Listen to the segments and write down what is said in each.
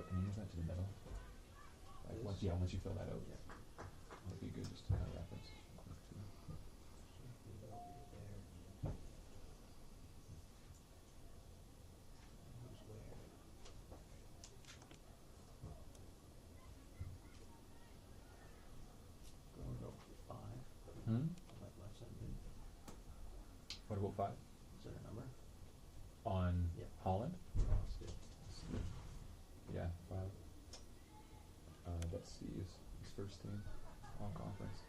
can you move that to the middle? Like once you fill that out, it'd be good just to kind of reference. What about 5? Is that a number? On Holland? Yeah, 5. That's Steve's first team, all conference.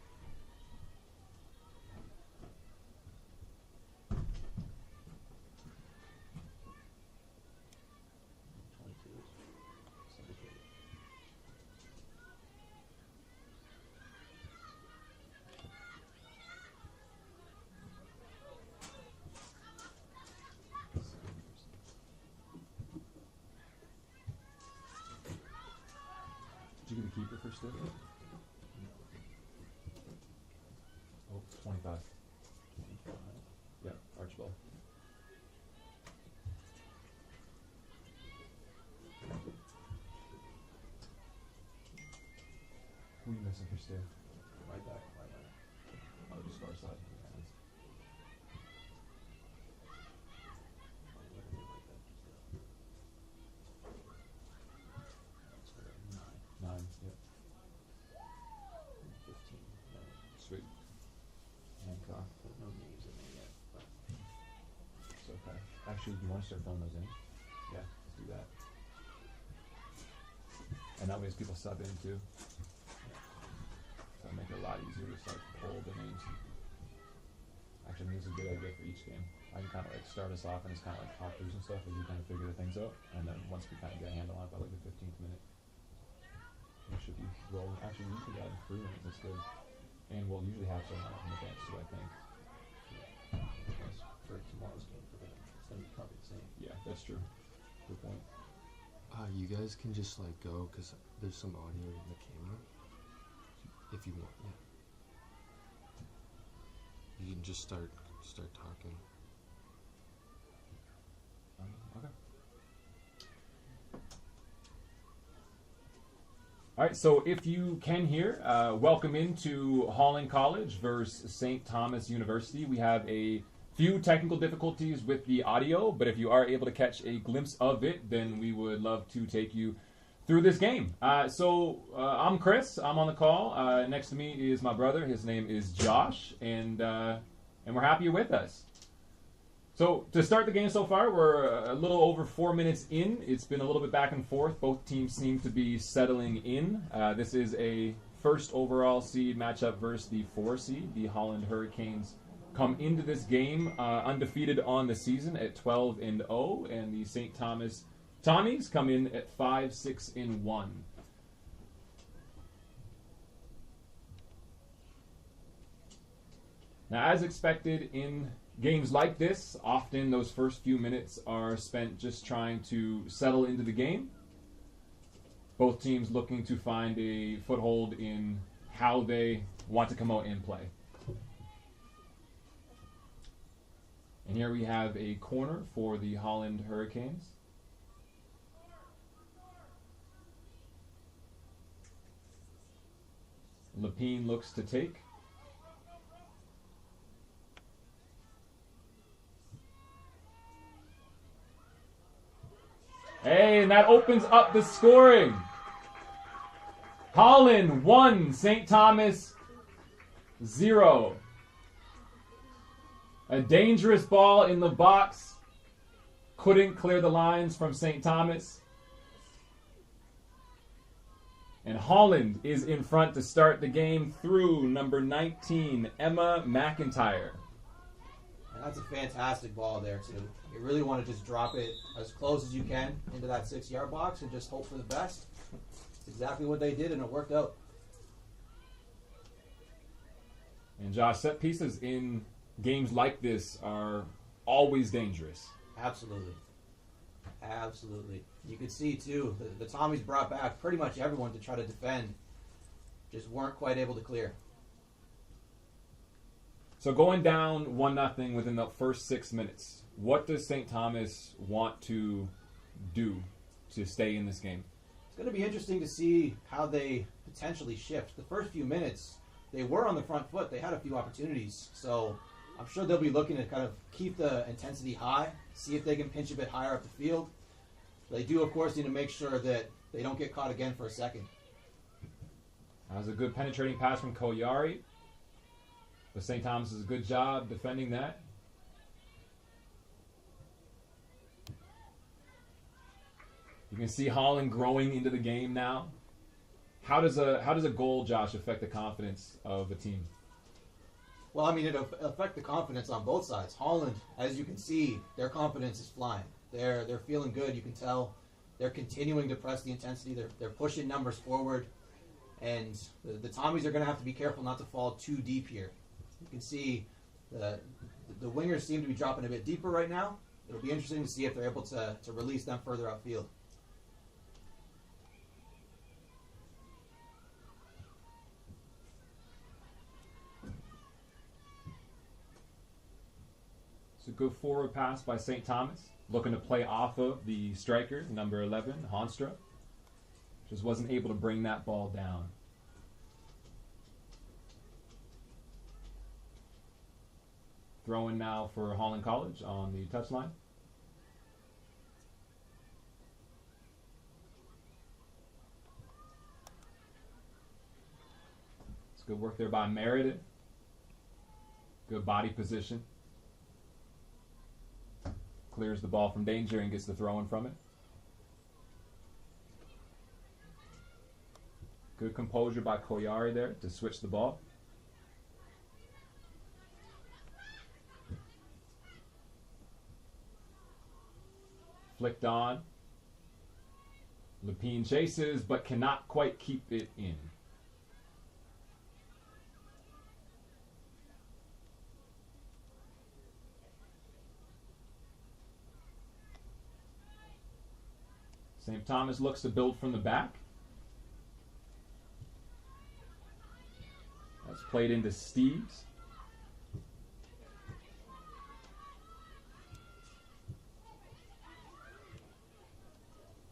Did you get the keeper for Stick? Oh, 25. Yeah, Archibald. Who are you missing for Stick? Right back. Oh, just far side. Nine, yep. 15. Sweet. Hancock. No names in there yet. But It's okay. Actually, do you want to start filling those in? Yeah, let's do that. And that way people sub in too. That'll make it a lot easier to start pull the names. Actually, I think it's a good idea for each game. I can kind of like start us off and it's kind of like talk throughs and stuff as we kind of figure the things out. And then once we kind of get a handle on it by like the 15th minute, it should be rolling. Actually, we usually add 3 minutes, that's good. And we'll usually have some on the bench too, I think. for tomorrow's game, for them, it's going to be probably the same. Yeah, that's true. Good point. You guys can just like go because there's some audio in the camera. If you want, yeah. You can just start talking. Okay. All right, so if you can hear, welcome into Holland College versus St. Thomas University. We have a few technical difficulties with the audio, but if you are able to catch a glimpse of it, then we would love to take you through this game. So I'm Chris. I'm on the call. Next to me is my brother. His name is Josh, and we're happy you're with us. So to start the game so far, we're a little over 4 minutes in. It's been a little bit back and forth. Both teams seem to be settling in. This is a first overall seed matchup versus the 4 seed. The Holland Hurricanes come into this game undefeated on the season at 12-0, and the St. Thomas Tommies come in at 5-6-1. Now, as expected in games like this, often those first few minutes are spent just trying to settle into the game. Both teams looking to find a foothold in how they want to come out and play. And here we have a corner for the Holland Hurricanes. Lapine looks to take. Hey, and that opens up the scoring. Holland 1, St. Thomas 0. A dangerous ball in the box. Couldn't clear the lines from St. Thomas. And Holland is in front to start the game through number 19, Emma McIntyre. And that's a fantastic ball there, too. You really want to just drop it as close as you can into that 6-yard box and just hope for the best. It's exactly what they did, and it worked out. And Josh, set pieces in games like this are always dangerous. Absolutely. Absolutely. You could see, too, the Tommies brought back pretty much everyone to try to defend. Just weren't quite able to clear. So going down 1-0 within the first 6 minutes, what does St. Thomas want to do to stay in this game? going to be interesting to see how they potentially shift. The first few minutes, they were on the front foot. They had a few opportunities. So I'm sure they'll be looking to kind of keep the intensity high, see if they can pinch a bit higher up the field. They do, of course, need to make sure that they don't get caught again for a second. That was a good penetrating pass from Koyari. But St. Thomas does a good job defending that. You can see Holland growing into the game now. How does a goal, Josh, affect the confidence of a team? Well, I mean, it'll affect the confidence on both sides. Holland, as you can see, their confidence is flying. They're feeling good. You can tell they're continuing to press the intensity. They're pushing numbers forward. And the Tommies are going to have to be careful not to fall too deep here. You can see the wingers seem to be dropping a bit deeper right now. It'll be interesting to see if they're able to release them further upfield. It's a good forward pass by St. Thomas, looking to play off of the striker, number 11, Honstra. Just wasn't able to bring that ball down. Throw in now for Holland College on the touchline. It's good work there by Meredith. Good body position. Clears the ball from danger and gets the throw in from it. Good composure by Koyari there to switch the ball. Flicked on. Lepine chases but cannot quite keep it in. St. Thomas looks to build from the back. That's played into Steves.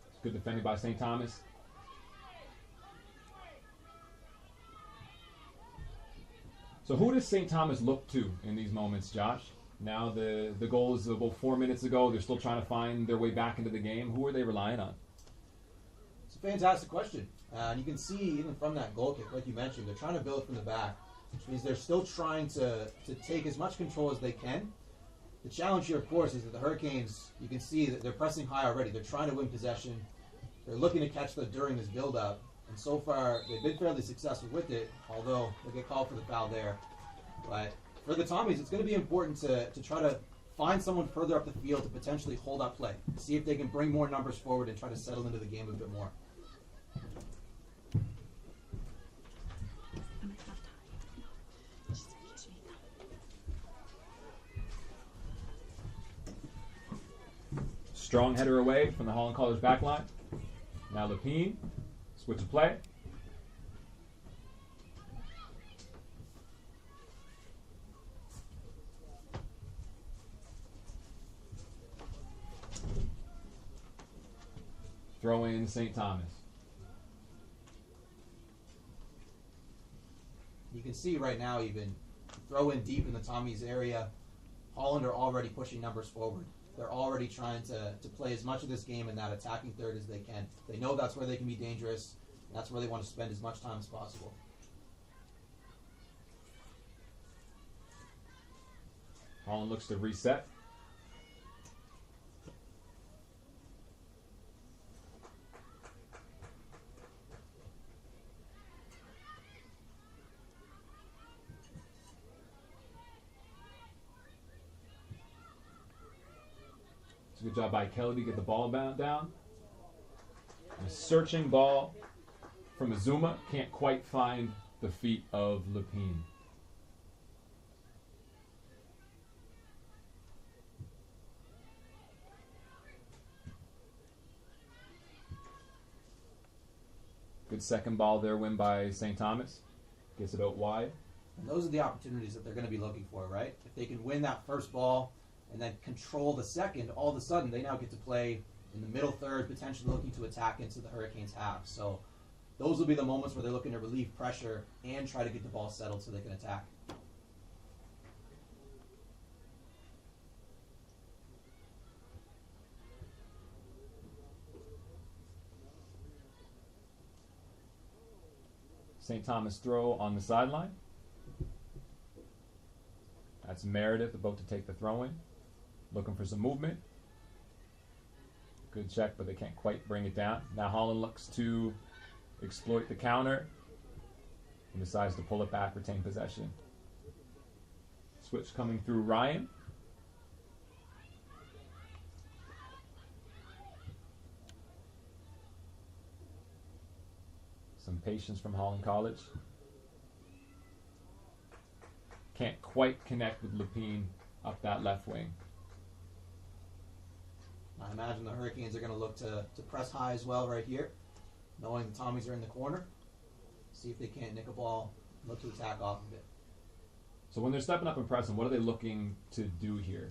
It's good defending by St. Thomas. So who does St. Thomas look to in these moments, Josh? Now the goal is about 4 minutes ago. They're still trying to find their way back into the game. Who are they relying on? It's a fantastic question. And you can see even from that goal kick, like you mentioned, they're trying to build from the back, which means they're still trying to take as much control as they can. The challenge here, of course, is that the Hurricanes, you can see that they're pressing high already. They're trying to win possession. They're looking to catch them during this build-up. And so far, they've been fairly successful with it, although they get called for the foul there. But for the Tommies, it's going to be important to try to find someone further up the field to potentially hold up play. See if they can bring more numbers forward and try to settle into the game a bit more. Strong header away from the Holland College backline. Now Lepine, switch of play. Throw in St. Thomas. You can see right now even throw in deep in the Tommies area. Holland are already pushing numbers forward. They're already trying to play as much of this game in that attacking third as they can. They know that's where they can be dangerous. That's where they want to spend as much time as possible. Holland looks to reset. It's a good job by Kelly to get the ball down. A searching ball from Azuma. Can't quite find the feet of Lepine. Good second ball there, win by St. Thomas. Gets it out wide. And those are the opportunities that they're going to be looking for, right? If they can win that first ball and then control the second, all of a sudden they now get to play in the middle third, potentially looking to attack into the Hurricanes' half. So those will be the moments where they're looking to relieve pressure and try to get the ball settled so they can attack. St. Thomas throw on the sideline. That's Meredith about to take the throw in. Looking for some movement. Good check, but they can't quite bring it down. Now Holland looks to exploit the counter and decides to pull it back, retain possession. Switch coming through Ryan. Some patience from Holland College. Can't quite connect with Lapine up that left wing. I imagine the Hurricanes are going to look to press high as well right here, knowing the Tommies are in the corner. See if they can't nick a ball, look to attack off of it. So when they're stepping up and pressing, what are they looking to do here?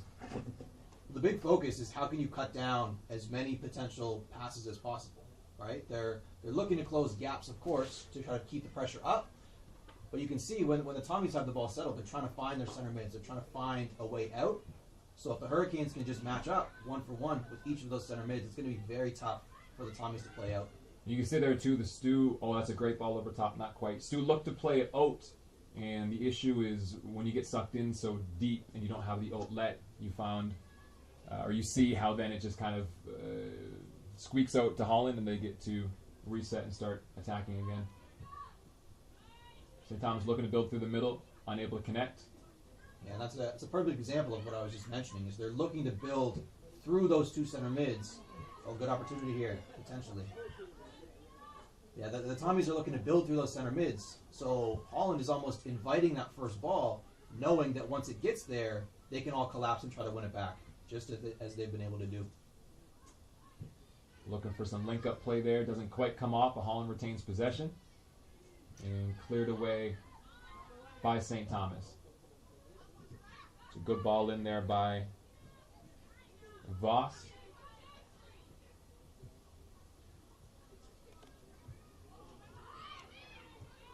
The big focus is how can you cut down as many potential passes as possible, right? They're looking to close gaps, of course, to try to keep the pressure up. But you can see when the Tommies have the ball settled, they're trying to find their center mids. They're trying to find a way out. So if the Hurricanes can just match up 1-for-1 with each of those center mids, it's going to be very tough for the Tommies to play out. You can see there too, the STU, oh, that's a great ball over top, not quite. STU looked to play it out, and the issue is when you get sucked in so deep and you don't have the outlet, you found, or you see how then it just kind of squeaks out to Holland and they get to reset and start attacking again. St. Thomas looking to build through the middle, unable to connect. Yeah, and that's a perfect example of what I was just mentioning, is they're looking to build through those two center mids. Oh, good opportunity here, potentially. Yeah, the Tommies are looking to build through those center mids. So Holland is almost inviting that first ball, knowing that once it gets there, they can all collapse and try to win it back, just as they've been able to do. Looking for some link-up play there. Doesn't quite come off, but Holland retains possession. And cleared away by St. Thomas. It's a good ball in there by Voss.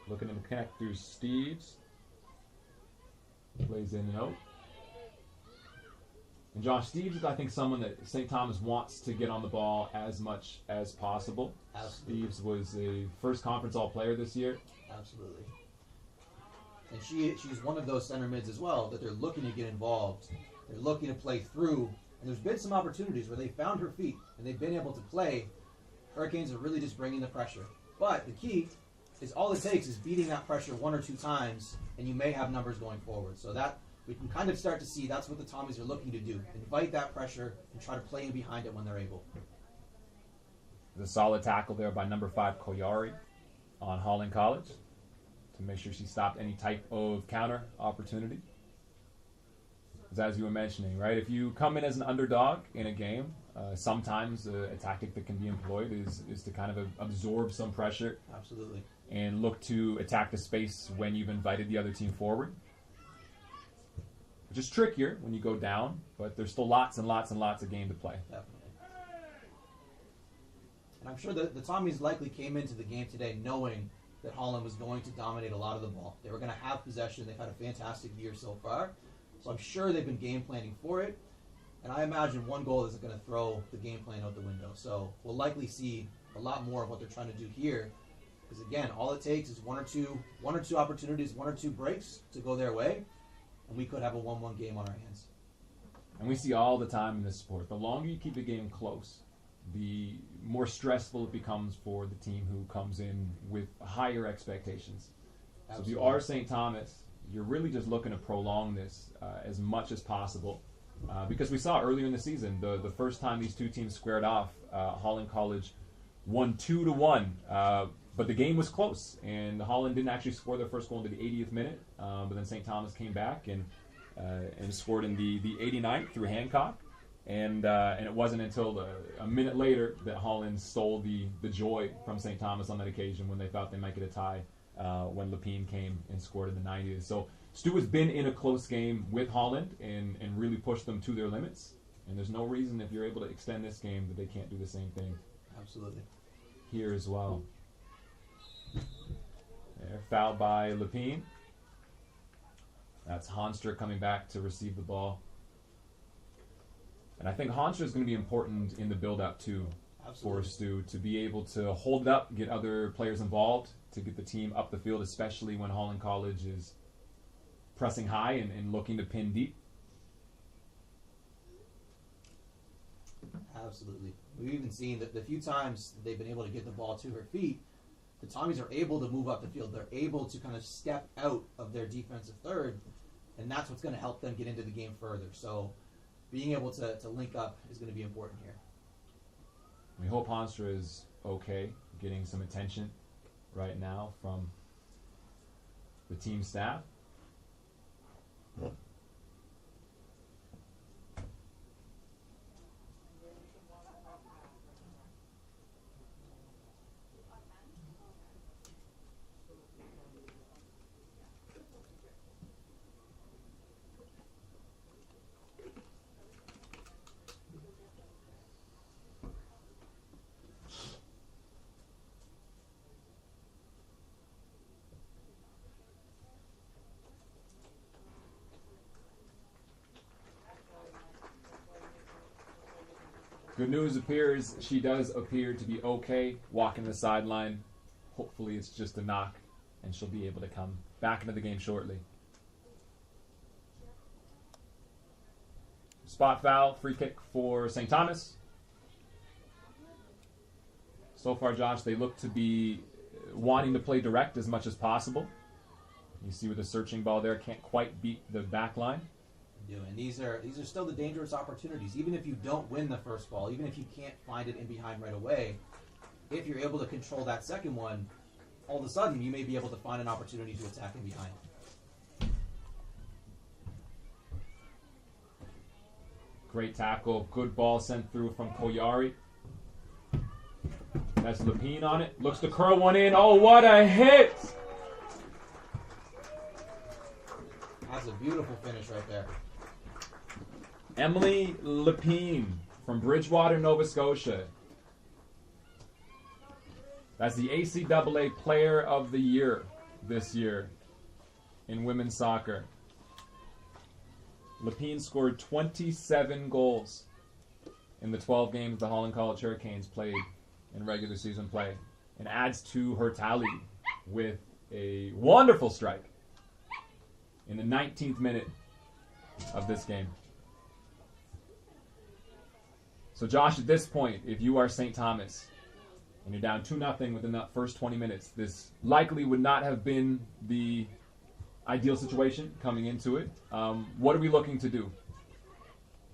Looking to connect through Steves. Plays in and out. And Josh, Steves is, I think, someone that St. Thomas wants to get on the ball as much as possible. Absolutely. Steves was a first conference all-player this year. Absolutely. And she's one of those center mids as well that they're looking to get involved. They're looking to play through. And there's been some opportunities where they found her feet and they've been able to play. Hurricanes are really just bringing the pressure. But the key is all it takes is beating that pressure one or two times, and you may have numbers going forward. So that we can kind of start to see that's what the Tommies are looking to do. Invite that pressure and try to play in behind it when they're able. The solid tackle there by number 5, Koyari, on Holland College to make sure she stopped any type of counter opportunity. As you were mentioning, right? If you come in as an underdog in a game, sometimes a tactic that can be employed is to kind of absorb some pressure. Absolutely. And look to attack the space when you've invited the other team forward. Which is trickier when you go down, but there's still lots and lots and lots of game to play. Definitely. And I'm sure that the Tommies likely came into the game today knowing that Holland was going to dominate a lot of the ball. They were going to have possession. They've had a fantastic year so far. So I'm sure they've been game planning for it. And I imagine one goal isn't going to throw the game plan out the window. So we'll likely see a lot more of what they're trying to do here. Because again, all it takes is one or two opportunities, one or two breaks to go their way, and we could have a 1-1 game on our hands. And we see all the time in this sport, the longer you keep the game close, the more stressful it becomes for the team who comes in with higher expectations. Absolutely. So if you are St. Thomas, you're really just looking to prolong this as much as possible. Because we saw earlier in the season, the first time these two teams squared off, Holland College won 2-1. But the game was close, and Holland didn't actually score their first goal into the 80th minute. But then St. Thomas came back and scored in the 89th through Hancock. And it wasn't until a minute later that Holland stole the joy from St. Thomas on that occasion when they thought they might get a tie when Lapine came and scored in the 90th. So Stu has been in a close game with Holland and really pushed them to their limits. And there's no reason if you're able to extend this game that they can't do the same thing. Absolutely. Here as well. There, fouled by Lepine. That's Honstra coming back to receive the ball. And I think Honstra is going to be important in the build-up too. Absolutely. For STU to be able to hold it up, get other players involved, to get the team up the field, especially when Holland College is pressing high and looking to pin deep. Absolutely. We've even seen that the few times they've been able to get the ball to her feet, the Tommies are able to move up the field. They're able to kind of step out of their defensive third, and that's what's going to help them get into the game further. So being able to link up is going to be important here. We hope Honstra is okay, getting some attention right now from the team staff. Good news appears she does appear to be okay walking the sideline. Hopefully it's just a knock and she'll be able to come back into the game shortly. Spot foul, free kick for St. Thomas. So far, Josh, they look to be wanting to play direct as much as possible. You see with the searching ball there, can't quite beat the back line. And these are still the dangerous opportunities. Even if you don't win the first ball, even if you can't find it in behind right away, if you're able to control that second one, all of a sudden you may be able to find an opportunity to attack in behind. Great tackle, good ball sent through from Koyari. That's Lepine on it. Looks to curl one in. Oh, what a hit! That's a beautiful finish right there. Emily Lepine from Bridgewater, Nova Scotia. That's the ACAA Player of the Year this year in women's soccer. Lepine scored 27 goals in the 12 games the Holland College Hurricanes played in regular season play, and adds to her tally with a wonderful strike in the 19th minute of this game. So Josh, at this point, if you are St. Thomas and you're down 2-0 within that first 20 minutes, this likely would not have been the ideal situation coming into it. What are we looking to do?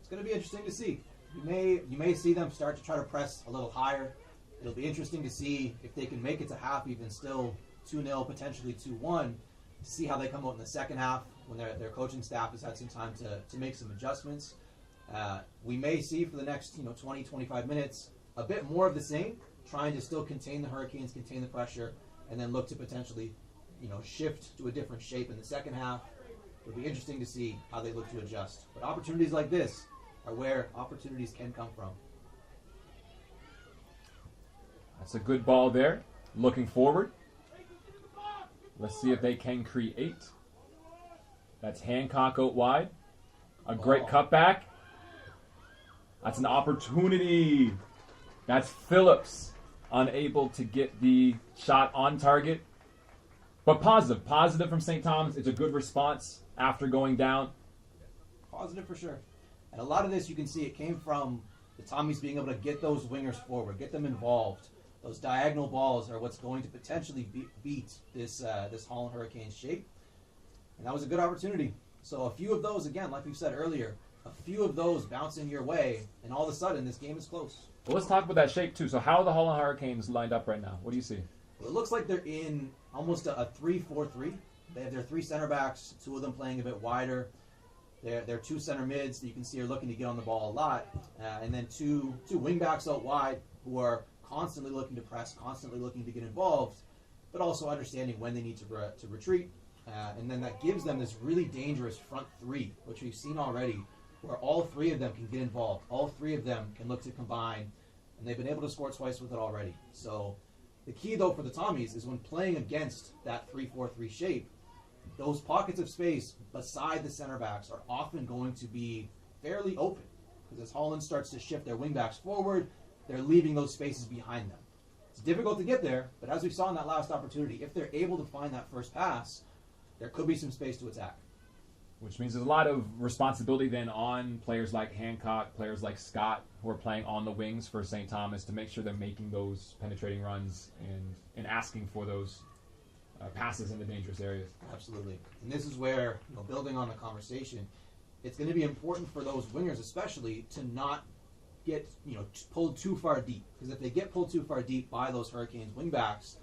It's going to be interesting to see. You may see them start to try to press a little higher. It'll be interesting to see if they can make it to half, even still 2-0, potentially 2-1, to see how they come out in the second half when their coaching staff has had some time to make some adjustments. We may see for the next 20, 25 minutes a bit more of the same, trying to still contain the Hurricanes, contain the pressure, and then look to potentially shift to a different shape in the second half. It'll be interesting to see how they look to adjust. But opportunities like this are where opportunities can come from. That's a good ball there. Looking forward. Let's see if they can create. That's Hancock out wide. A great cutback. That's an opportunity. That's Phillips unable to get the shot on target. But positive from St. Thomas. It's a good response after going down. Positive for sure. And a lot of this, you can see it came from the Tommies being able to get those wingers forward, get them involved. Those diagonal balls are what's going to potentially beat this Holland Hurricanes shape. And that was a good opportunity. So a few of those, again, like we said earlier, a few of those bouncing your way, and all of a sudden this game is close. Well, let's talk about that shape too. So how are the Holland Hurricanes lined up right now? What do you see? Well, it looks like they're in almost a 3-4-3. They have their three center backs, two of them playing a bit wider. They're two center mids that you can see are looking to get on the ball a lot. And then two wing backs out wide who are constantly looking to press, constantly looking to get involved, but also understanding when they need to retreat. And then that gives them this really dangerous front three, which we've seen already where all three of them can get involved. All three of them can look to combine, and they've been able to score twice with it already. So the key, though, for the Tommies is when playing against that 3-4-3 shape, those pockets of space beside the center backs are often going to be fairly open. Because as Holland starts to shift their wing backs forward, they're leaving those spaces behind them. It's difficult to get there, but as we saw in that last opportunity, if they're able to find that first pass, there could be some space to attack. Which means there's a lot of responsibility then on players like Hancock, players like Scott, who are playing on the wings for St. Thomas to make sure they're making those penetrating runs and asking for those passes in the dangerous areas. Absolutely. And this is where, building on the conversation, it's going to be important for those wingers especially to not get pulled too far deep. Because if they get pulled too far deep by those Hurricanes wingbacks,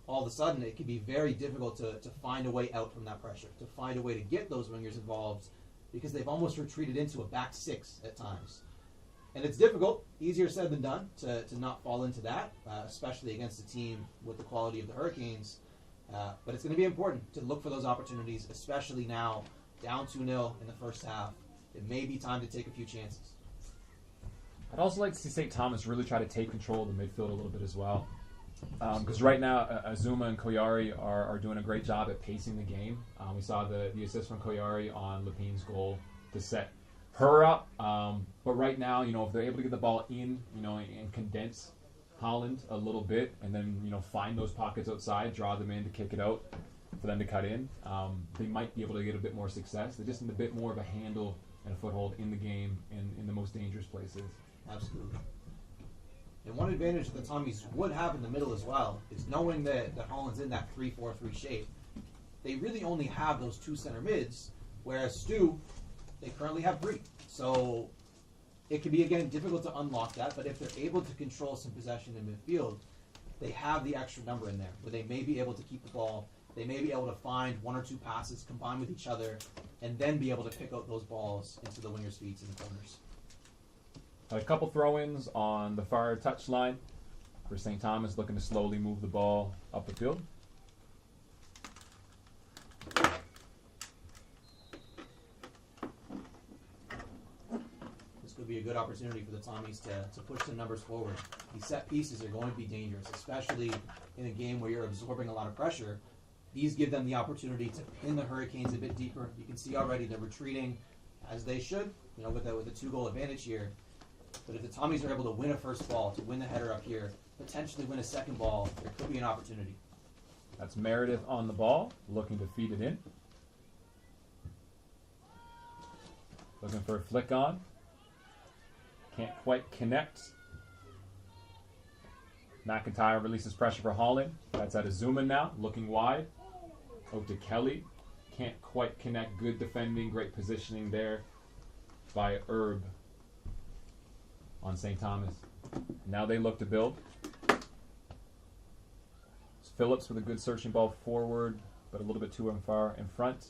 all of a sudden it can be very difficult to find a way out from that pressure, to find a way to get those wingers involved, because they've almost retreated into a back six at times. And it's difficult, easier said than done, to not fall into that, especially against a team with the quality of the Hurricanes. But it's going to be important to look for those opportunities, especially now, down 2-0 in the first half. It may be time to take a few chances. I'd also like to see St. Thomas really try to take control of the midfield a little bit as well. Because right now, Azuma and Koyari are doing a great job at pacing the game. We saw the assist from Koyari on Lepin's goal to set her up. But right now, if they're able to get the ball in, and condense Holland a little bit, and then, find those pockets outside, draw them in to kick it out for them to cut in, they might be able to get a bit more success. They just need a bit more of a handle and a foothold in the game and in the most dangerous places. Absolutely. And one advantage that the Tommies would have in the middle as well is knowing that Holland's in that 3-4-3 shape. They really only have those two center mids, whereas STU, they currently have three. So it can be, again, difficult to unlock that, but if they're able to control some possession in midfield, they have the extra number in there, where they may be able to keep the ball, they may be able to find one or two passes, combine with each other, and then be able to pick out those balls into the wingers' feet in the corners. A couple throw-ins on the far touchline for St. Thomas, looking to slowly move the ball up the field. This could be a good opportunity for the Tommies to push the numbers forward. These set pieces are going to be dangerous, especially in a game where you're absorbing a lot of pressure. These give them the opportunity to pin the Hurricanes a bit deeper. You can see already they're retreating, as they should, with a 2-goal advantage here. But if the Tommies are able to win a first ball, to win the header up here, potentially win a second ball, there could be an opportunity. That's Meredith on the ball, looking to feed it in. Looking for a flick on. Can't quite connect. McIntyre releases pressure for Holland. That's at Azuma now, looking wide. Out to Kelly. Can't quite connect. Good defending, great positioning there by Herb on St. Thomas. Now they look to build. It's Phillips with a good searching ball forward, but a little bit too far in front.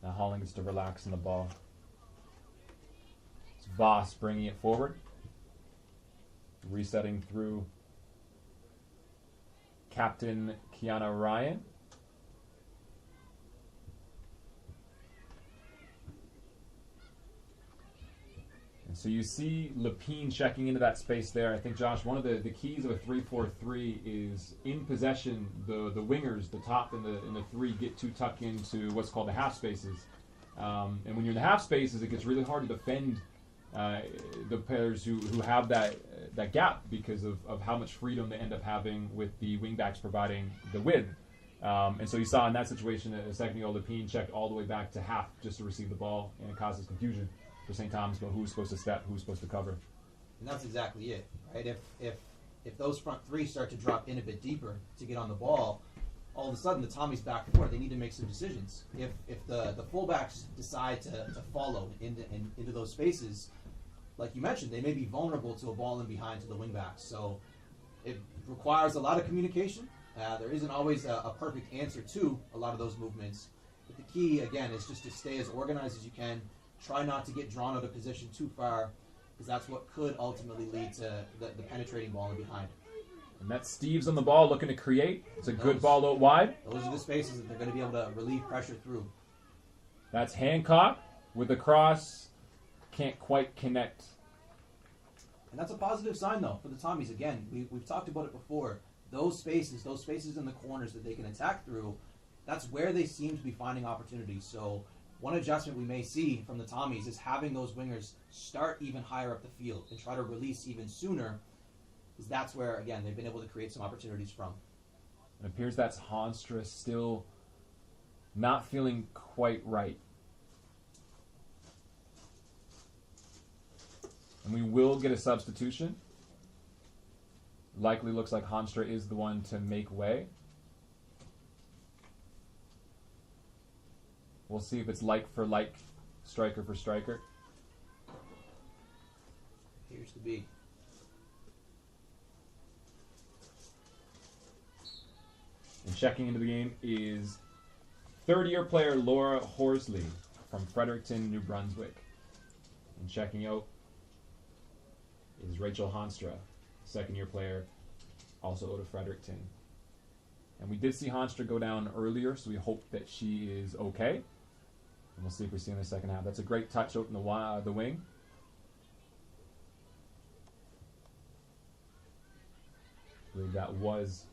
Now Holland gets to relax in the ball. It's Voss bringing it forward. Resetting through Captain Kiana Ryan. So you see Lepine checking into that space there. I think, Josh, one of the keys of a 3-4-3 is in possession, the wingers, the top and the three get to tuck into what's called the half spaces. And when you're in the half spaces, it gets really hard to defend the players who have that gap because of how much freedom they end up having with the wingbacks providing the width. And so you saw in that situation a second ago, Lepine checked all the way back to half just to receive the ball, and it causes confusion for St. Thomas about who's supposed to step, who's supposed to cover. And that's exactly it, right? If those front three start to drop in a bit deeper to get on the ball, all of a sudden the Tommies back and forth, they need to make some decisions. If the fullbacks decide to follow into those spaces, like you mentioned, they may be vulnerable to a ball in behind to the wingbacks. So it requires a lot of communication. There isn't always a perfect answer to a lot of those movements. But the key, again, is just to stay as organized as you can. Try not to get drawn out of position too far, because that's what could ultimately lead to the penetrating ball in behind. And that's Steve's on the ball looking to create. It's a good Those- ball out wide. Those are the spaces that they're going to be able to relieve pressure through. That's Hancock with the cross. Can't quite connect. And that's a positive sign, though, for the Tommies. Again, we've talked about it before. Those spaces in the corners that they can attack through, that's where they seem to be finding opportunities. So one adjustment we may see from the Tommies is having those wingers start even higher up the field and try to release even sooner, because that's where, again, they've been able to create some opportunities from. It appears that's Honstra still not feeling quite right. And we will get a substitution. Likely looks like Honstra is the one to make way. We'll see if it's like for like, striker for striker. Here's the B. And checking into the game is third-year player Laura Horsley from Fredericton, New Brunswick. And checking out is Rachel Honstra, second-year player, also out of Fredericton. And we did see Honstra go down earlier, so we hope that she is okay. And we'll see if we see in the second half. That's a great touch out in the wing. I believe that was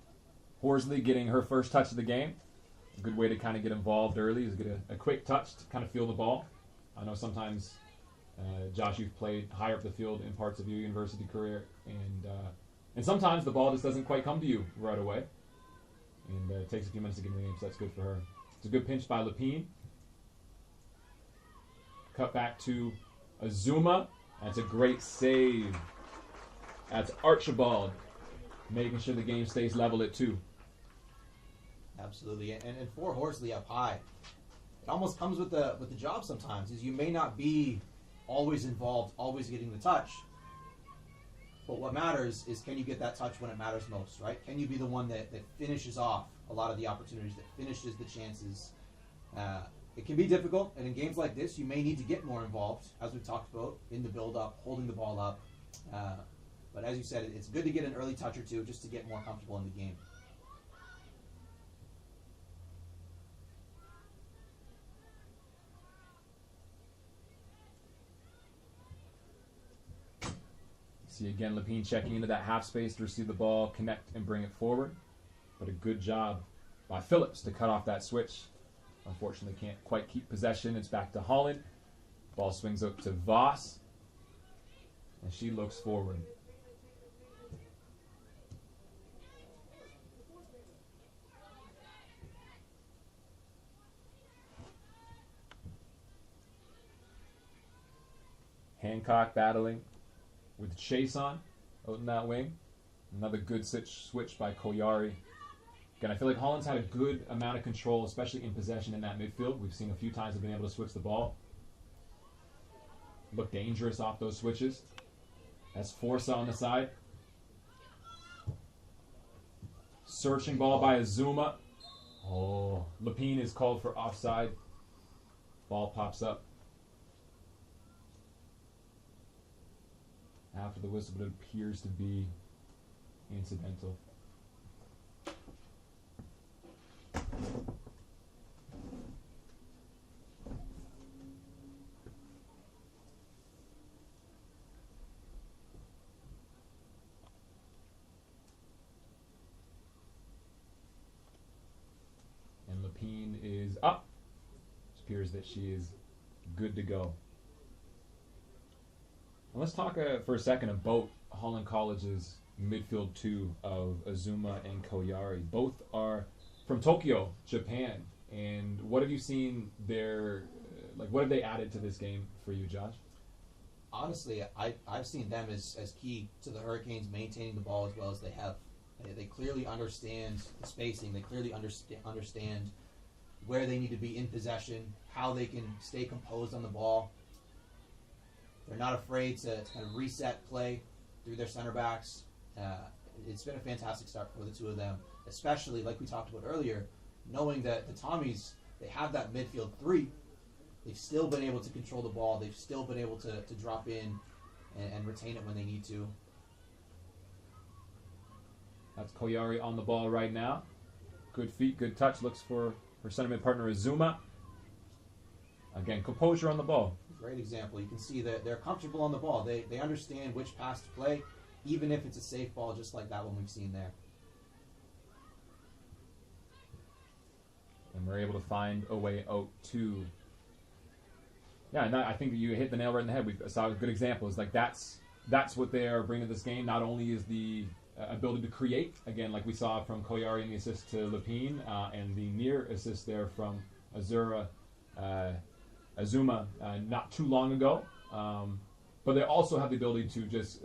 Horsley getting her first touch of the game. A good way to kind of get involved early is get a quick touch to kind of feel the ball. I know sometimes, Josh, you've played higher up the field in parts of your university career, and sometimes the ball just doesn't quite come to you right away. And it takes a few minutes to get in the game, so that's good for her. It's a good pinch by Lapine. Cut back to Azuma. That's a great save. That's Archibald, making sure the game stays level at 2. Absolutely, and for Horsley up high, it almost comes with the job sometimes. Is you may not be always involved, always getting the touch, but what matters is can you get that touch when it matters most, right? Can you be the one that finishes off a lot of the opportunities, that finishes the chances? It can be difficult, and in games like this, you may need to get more involved, as we've talked about, in the build-up, holding the ball up. But as you said, it's good to get an early touch or two just to get more comfortable in the game. See again, Lapine checking into that half space to receive the ball, connect, and bring it forward. But a good job by Phillips to cut off that switch. Unfortunately, can't quite keep possession. It's back to Holland. Ball swings up to Voss, and she looks forward. Hancock battling with Chase on out in that wing. Another good switch by Koyari. Again, I feel like Holland's had a good amount of control, especially in possession in that midfield. We've seen a few times they've been able to switch the ball. Look dangerous off those switches. That's Forza on the side. Searching ball by Azuma. Oh, Lapine is called for offside. Ball pops up. After the whistle, but it appears to be incidental. And Lapine is up. It appears that she is good to go. And let's talk for a second about Holland College's midfield 2 of Azuma and Koyari. Both are from Tokyo, Japan. And what have you seen there? What have they added to this game for you, Josh? Honestly, I've seen them as key to the Hurricanes maintaining the ball as well as they have. They clearly understand the spacing. They clearly understand where they need to be in possession, how they can stay composed on the ball. They're not afraid to kind of reset play through their center backs. It's been a fantastic start for the two of them, especially like we talked about earlier, knowing that the Tommies, they have that midfield 3. They've still been able to control the ball. They've still been able to drop in and retain it when they need to. That's Koyari on the ball right now. Good feet, good touch. Looks for her center mid partner Azuma. Again, composure on the ball. Great example. You can see that they're comfortable on the ball. They understand which pass to play, even if it's a safe ball, just like that one we've seen there. And we're able to find a way out to. Yeah, and I think that you hit the nail right in the head. We saw a good example. It's like that's what they are bringing to this game. Not only is the ability to create, again, like we saw from Koyari in the assist to Lepine, and the near assist there from Azuma not too long ago. But they also have the ability to just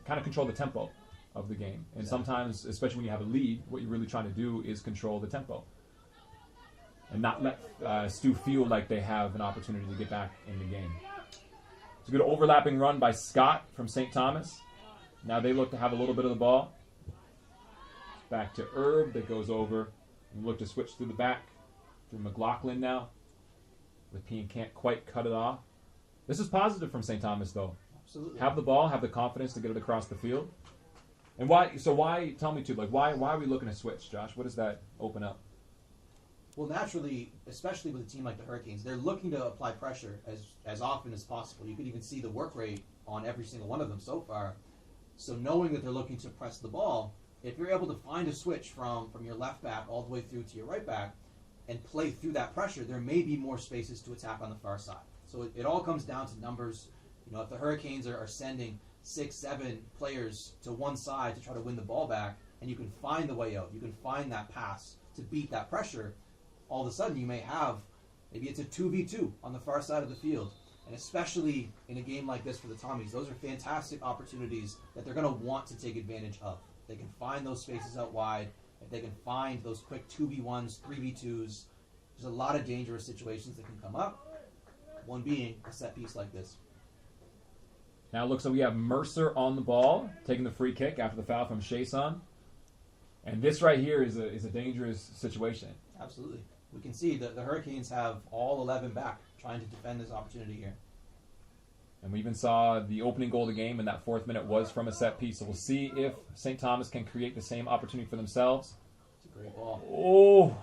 kind of control the tempo of the game. And sometimes, especially when you have a lead, what you're really trying to do is control the tempo. And not let STU feel like they have an opportunity to get back in the game. It's a good overlapping run by Scott from St. Thomas. Now they look to have a little bit of the ball. Back to Herb that goes over and look to switch through the back. Through McLaughlin now. Lepine can't quite cut it off. This is positive from St. Thomas, though. Absolutely. Have the ball, have the confidence to get it across the field. And why? So why? Tell me too. Like why are we looking to switch, Josh? What does that open up? Well, naturally, especially with a team like the Hurricanes, they're looking to apply pressure as often as possible. You could even see the work rate on every single one of them so far. So knowing that they're looking to press the ball, if you're able to find a switch from your left back all the way through to your right back and play through that pressure, there may be more spaces to attack on the far side. So it all comes down to numbers. You know, if the Hurricanes are sending 6, 7 players to one side to try to win the ball back, and you can find the way out, you can find that pass to beat that pressure, all of a sudden you may have, maybe it's a 2v2 on the far side of the field. And especially in a game like this for the Tommies, those are fantastic opportunities that they're going to want to take advantage of. They can find those spaces out wide. If they can find those quick 2v1s, 3v2s, there's a lot of dangerous situations that can come up. One being a set piece like this. Now it looks like we have Mercer on the ball, taking the free kick after the foul from Chason. And this right here is a dangerous situation. Absolutely. We can see that the Hurricanes have all 11 back trying to defend this opportunity here. And we even saw the opening goal of the game in that 4th minute was from a set piece. So we'll see if St. Thomas can create the same opportunity for themselves. It's a great ball. Oh!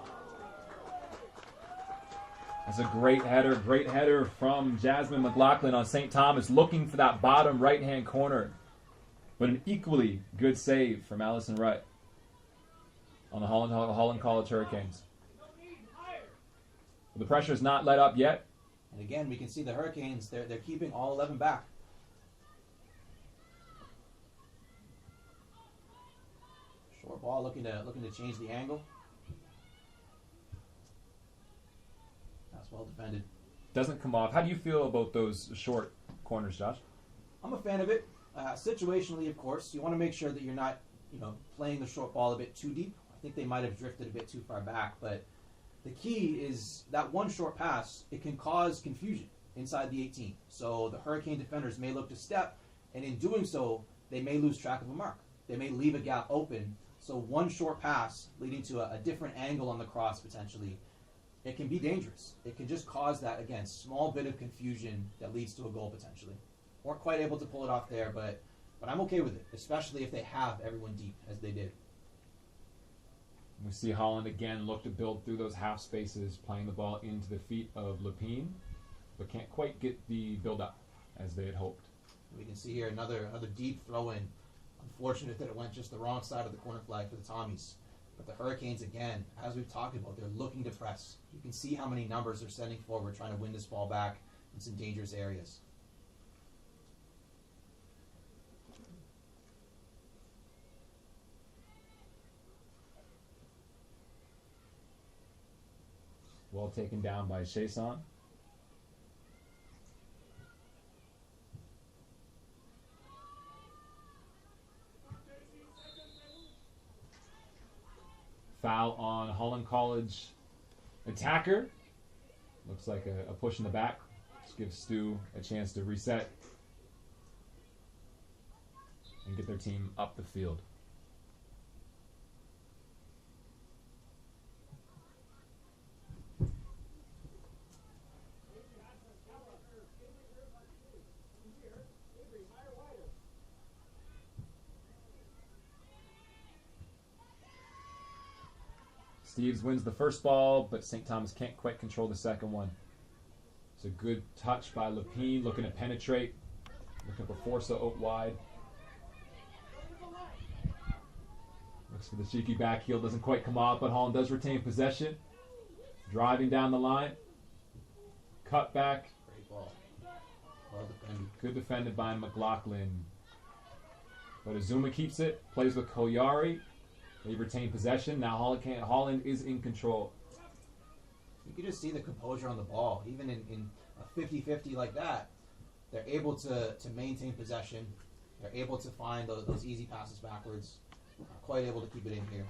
That's a great header from Jasmine McLaughlin on St. Thomas, looking for that bottom right-hand corner. But an equally good save from Allison Wright on the Holland College Hurricanes. But the pressure is not let up yet. And again, we can see the Hurricanes, they're keeping all 11 back. Short ball, looking to change the angle. That's well defended. Doesn't come off. How do you feel about those short corners, Josh? I'm a fan of it. Situationally, of course, you want to make sure that you're not, playing the short ball a bit too deep. I think they might have drifted a bit too far back, but the key is that one short pass, it can cause confusion inside the 18. So the Hurricane defenders may look to step, and in doing so, they may lose track of a mark. They may leave a gap open. So one short pass leading to a different angle on the cross potentially, it can be dangerous. It can just cause that, again, small bit of confusion that leads to a goal potentially. Weren't quite able to pull it off there, but I'm okay with it, especially if they have everyone deep as they did. We see Holland again look to build through those half spaces, playing the ball into the feet of Lepine, but can't quite get the build-up as they had hoped. We can see here another deep throw-in. Unfortunate that it went just the wrong side of the corner flag for the Tommies. But the Hurricanes, again, as we've talked about, they're looking to press. You can see how many numbers they're sending forward, trying to win this ball back in some dangerous areas. Well taken down by Chason. Foul on Holland College attacker. Looks like a push in the back. Just gives Stu a chance to reset and get their team up the field. Steves wins the first ball, but St. Thomas can't quite control the second one. It's a good touch by Lapine, looking to penetrate. Looking for Forza out wide. Looks for the cheeky back heel, doesn't quite come off, but Holland does retain possession. Driving down the line. Cut back. Great ball. Well defended. Good defended by McLaughlin. But Azuma keeps it, plays with Koyari. They retain possession. Now Holland is in control. You can just see the composure on the ball. Even in a 50-50 like that, they're able to maintain possession. They're able to find those easy passes backwards. Quite able to keep it in here.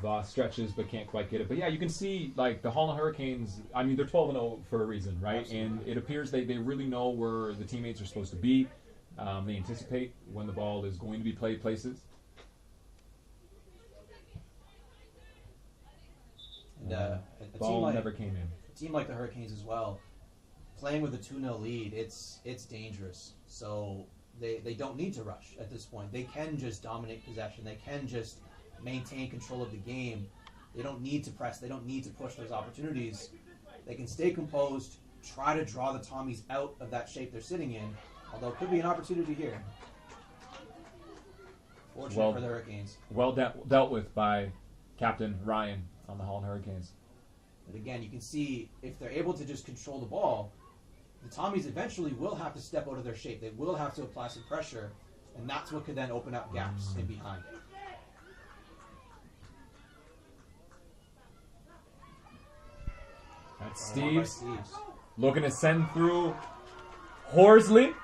Voss stretches but can't quite get it. But yeah, you can see like the Holland Hurricanes, I mean, they're 12-0 for a reason, right? Absolutely. And it appears they really know where the teammates are supposed to be. They anticipate when the ball is going to be played places. And a Ball team like, never came in. a team like the Hurricanes as well, playing with a 2-0 lead, it's dangerous. So they don't need to rush at this point. They can just dominate possession. They can just maintain control of the game. They don't need to press. They don't need to push those opportunities. They can stay composed, try to draw the Tommies out of that shape they're sitting in, although it could be an opportunity here. Fortunate for the Hurricanes. Well dealt with by Captain Ryan on the Holland Hurricanes. But again, you can see if they're able to just control the ball, the Tommies eventually will have to step out of their shape. They will have to apply some pressure, and that's what could then open up gaps in behind. That's Steves. Steves looking to send through Horsley.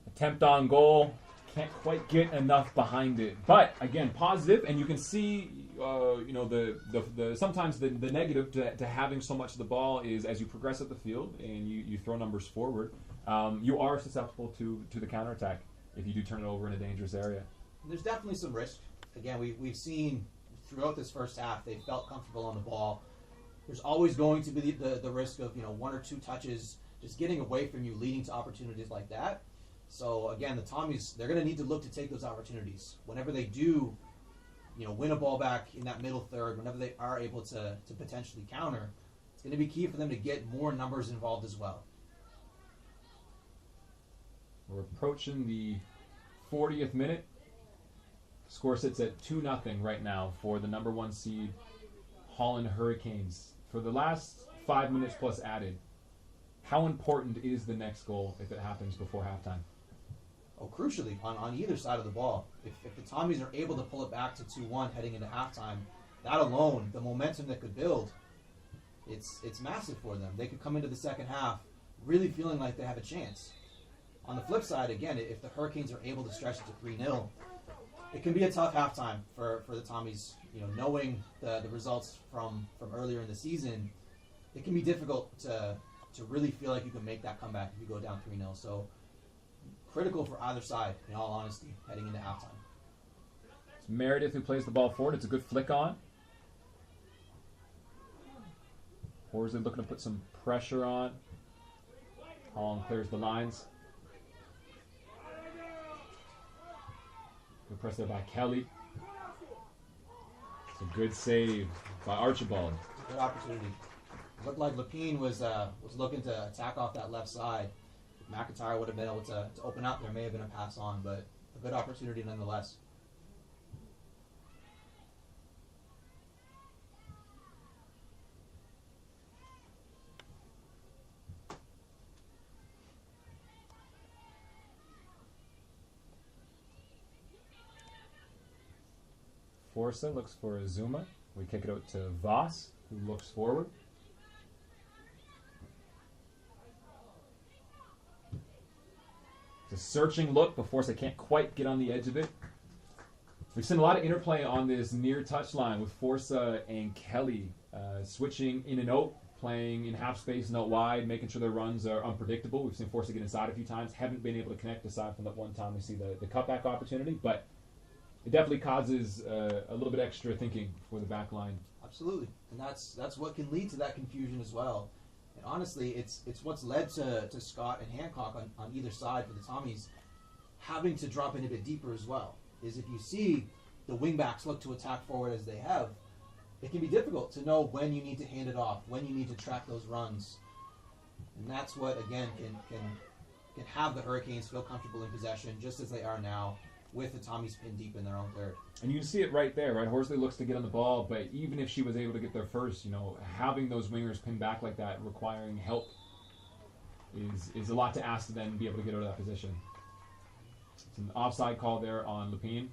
Attempt on goal. Can't quite get enough behind it. But again, positive, and you can see the sometimes the negative to having so much of the ball is as you progress up the field and you throw numbers forward, you are susceptible to the counterattack if you do turn it over in a dangerous area. There's definitely some risk. Again, we've seen throughout this first half they felt comfortable on the ball. There's always going to be the risk of one or two touches just getting away from you, leading to opportunities like that. So again, the Tommies, they're going to need to look to take those opportunities whenever they do win a ball back in that middle third, whenever they are able to potentially counter. It's going to be key for them to get more numbers involved as well. We're approaching the 40th minute. Score sits at 2-0 right now for the number 1 seed Holland Hurricanes. For the last 5 minutes plus added, how important is the next goal if it happens before halftime? Oh, crucially, on either side of the ball. If the Tommies are able to pull it back to 2-1 heading into halftime, that alone, the momentum that could build, it's massive for them. They could come into the second half really feeling like they have a chance. On the flip side, again, if the Hurricanes are able to stretch it to 3-0, it can be a tough halftime for the Tommies. Knowing the results from earlier in the season, it can be difficult to really feel like you can make that comeback if you go down 3-0. So critical for either side, in all honesty, heading into halftime. It's Meredith who plays the ball forward. It's a good flick on. Horsley looking to put some pressure on. Holland clears the lines. Good press there by Kelly. It's a good save by Archibald. Good opportunity. It looked like Lapine was looking to attack off that left side. If McIntyre would have been able to open up, there may have been a pass on, but a good opportunity nonetheless. Forza looks for Azuma. We kick it out to Voss, who looks forward. It's a searching look, but Forza can't quite get on the edge of it. We've seen a lot of interplay on this near touchline with Forza and Kelly switching in and out, playing in half space and out wide, making sure their runs are unpredictable. We've seen Forza get inside a few times. Haven't been able to connect aside from that one time we see the cutback opportunity, but it definitely causes a little bit extra thinking for the back line. Absolutely, and that's what can lead to that confusion as well. And honestly, it's what's led to Scott and Hancock on either side for the Tommies having to drop in a bit deeper as well. Is if you see the wingbacks look to attack forward as they have, it can be difficult to know when you need to hand it off, when you need to track those runs. And that's what, again, can have the Hurricanes feel comfortable in possession, just as they are now, with the Tommies pinned deep in their own third. And you can see it right there, right? Horsley looks to get on the ball, but even if she was able to get there first, you know, having those wingers pinned back like that, requiring help, is a lot to ask to then be able to get out of that position. It's an offside call there on Lepine.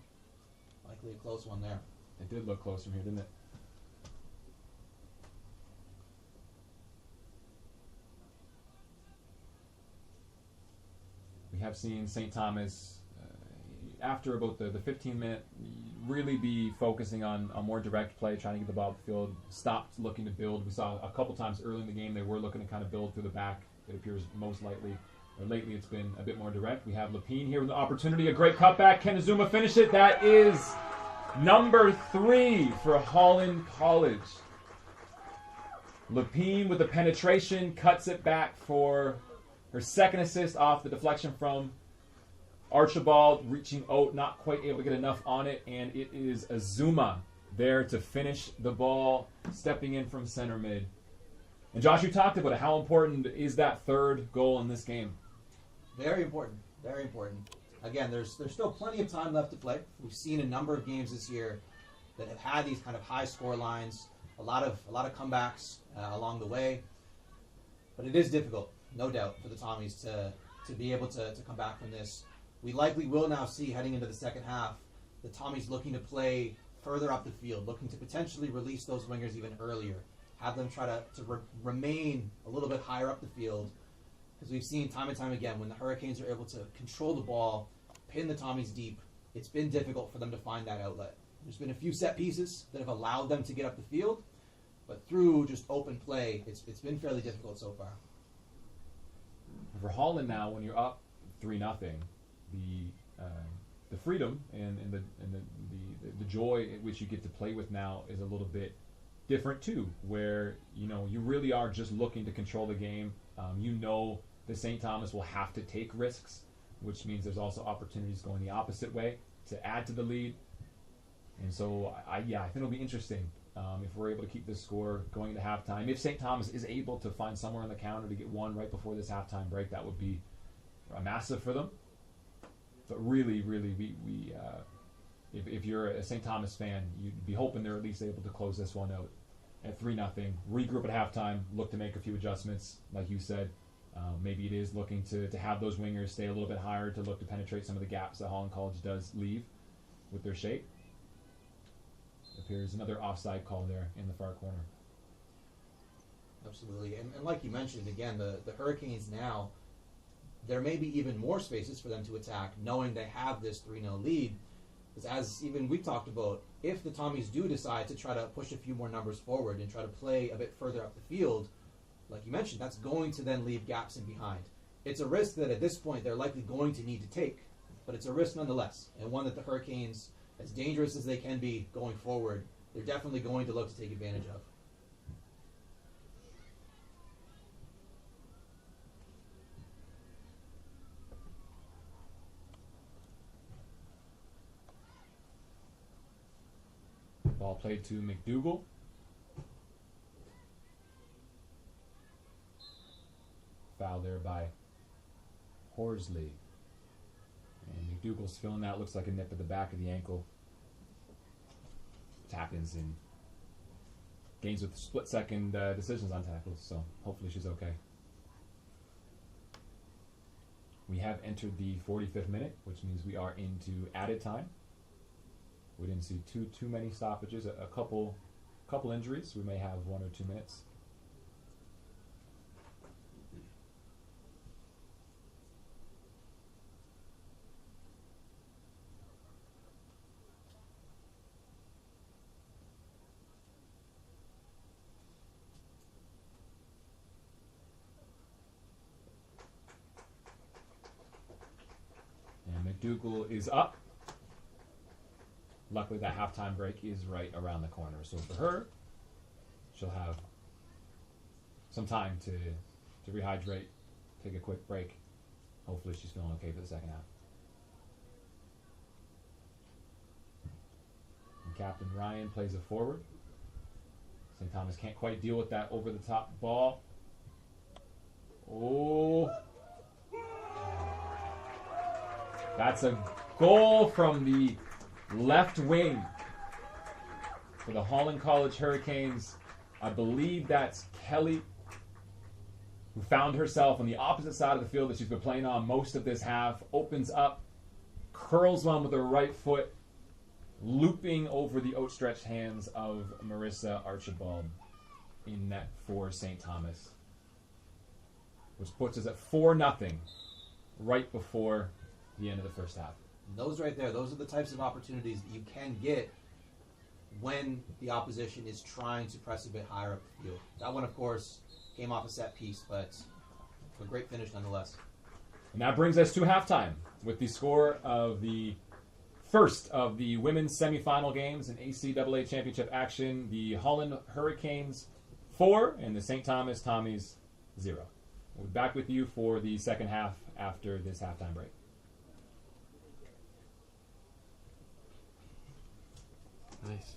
Likely a close one there. It did look close from here, didn't it? We have seen St. Thomas, after about the 15-minute, really be focusing on more direct play, trying to get the ball up the field, stopped looking to build. We saw a couple times early in the game they were looking to kind of build through the back. It appears lately it's been a bit more direct. We have Lepine here with the opportunity, a great cutback. Can Azuma finish it? That is number 3 for Holland College. Lepine with the penetration, cuts it back for her second assist off the deflection from Archibald, reaching out, not quite able to get enough on it, and it is Azuma there to finish the ball, stepping in from center mid. And Josh, you talked about it. How important is that third goal in this game? Very important. Very important. Again, there's still plenty of time left to play. We've seen a number of games this year that have had these kind of high score lines, a lot of comebacks along the way. But it is difficult, no doubt, for the Tommies to be able to come back from this. We likely will now see, heading into the second half, the Tommies looking to play further up the field, looking to potentially release those wingers even earlier, have them try to remain a little bit higher up the field, because we've seen time and time again when the Hurricanes are able to control the ball, pin the Tommies deep, it's been difficult for them to find that outlet. There's been a few set pieces that have allowed them to get up the field, but through just open play, it's been fairly difficult so far. For Holland now, when you're up 3-0, the freedom and the joy at which you get to play with now is a little bit different too, where you really are just looking to control the game. The St. Thomas will have to take risks, which means there's also opportunities going the opposite way to add to the lead. And so I think it'll be interesting if we're able to keep this score going into halftime. If St. Thomas is able to find somewhere on the counter to get one right before this halftime break, that would be massive for them. But really, if you're a St. Thomas fan, you'd be hoping they're at least able to close this one out at 3-0. Regroup at halftime, look to make a few adjustments, like you said. Maybe it is looking to have those wingers stay a little bit higher to look to penetrate some of the gaps that Holland College does leave with their shape. Appears another offside call there in the far corner. Absolutely. And like you mentioned, again, the Hurricanes now, there may be even more spaces for them to attack, knowing they have this 3-0 lead. Because as even we talked about, if the Tommies do decide to try to push a few more numbers forward and try to play a bit further up the field, like you mentioned, that's going to then leave gaps in behind. It's a risk that at this point they're likely going to need to take, but it's a risk nonetheless, and one that the Hurricanes, as dangerous as they can be going forward, they're definitely going to look to take advantage of. Ball played to McDougall. Foul there by Horsley. And McDougall's feeling that. Looks like a nip at the back of the ankle. Tap-ins in games with split-second decisions on tackles, so hopefully she's okay. We have entered the 45th minute, which means we are into added time. We didn't see too many stoppages. A couple injuries. We may have 1 or 2 minutes. And McDougall is up. Luckily, that halftime break is right around the corner. So for her, she'll have some time to rehydrate, take a quick break. Hopefully she's feeling okay for the second half. And Captain Ryan plays it forward. St. Thomas can't quite deal with that over-the-top ball. Oh. That's a goal from the left wing for the Holland College Hurricanes. I believe that's Kelly, who found herself on the opposite side of the field that she's been playing on most of this half. Opens up, curls one with her right foot, looping over the outstretched hands of Marissa Archibald in net for St. Thomas, which puts us at 4-0 right before the end of the first half. Those right there, those are the types of opportunities that you can get when the opposition is trying to press a bit higher up the field. That one, of course, came off a set piece, but a great finish nonetheless. And that brings us to halftime with the score of the first of the women's semifinal games in ACAA championship action. The Holland Hurricanes 4 and the St. Thomas Tommies 0. We'll be back with you for the second half after this halftime break. Nice.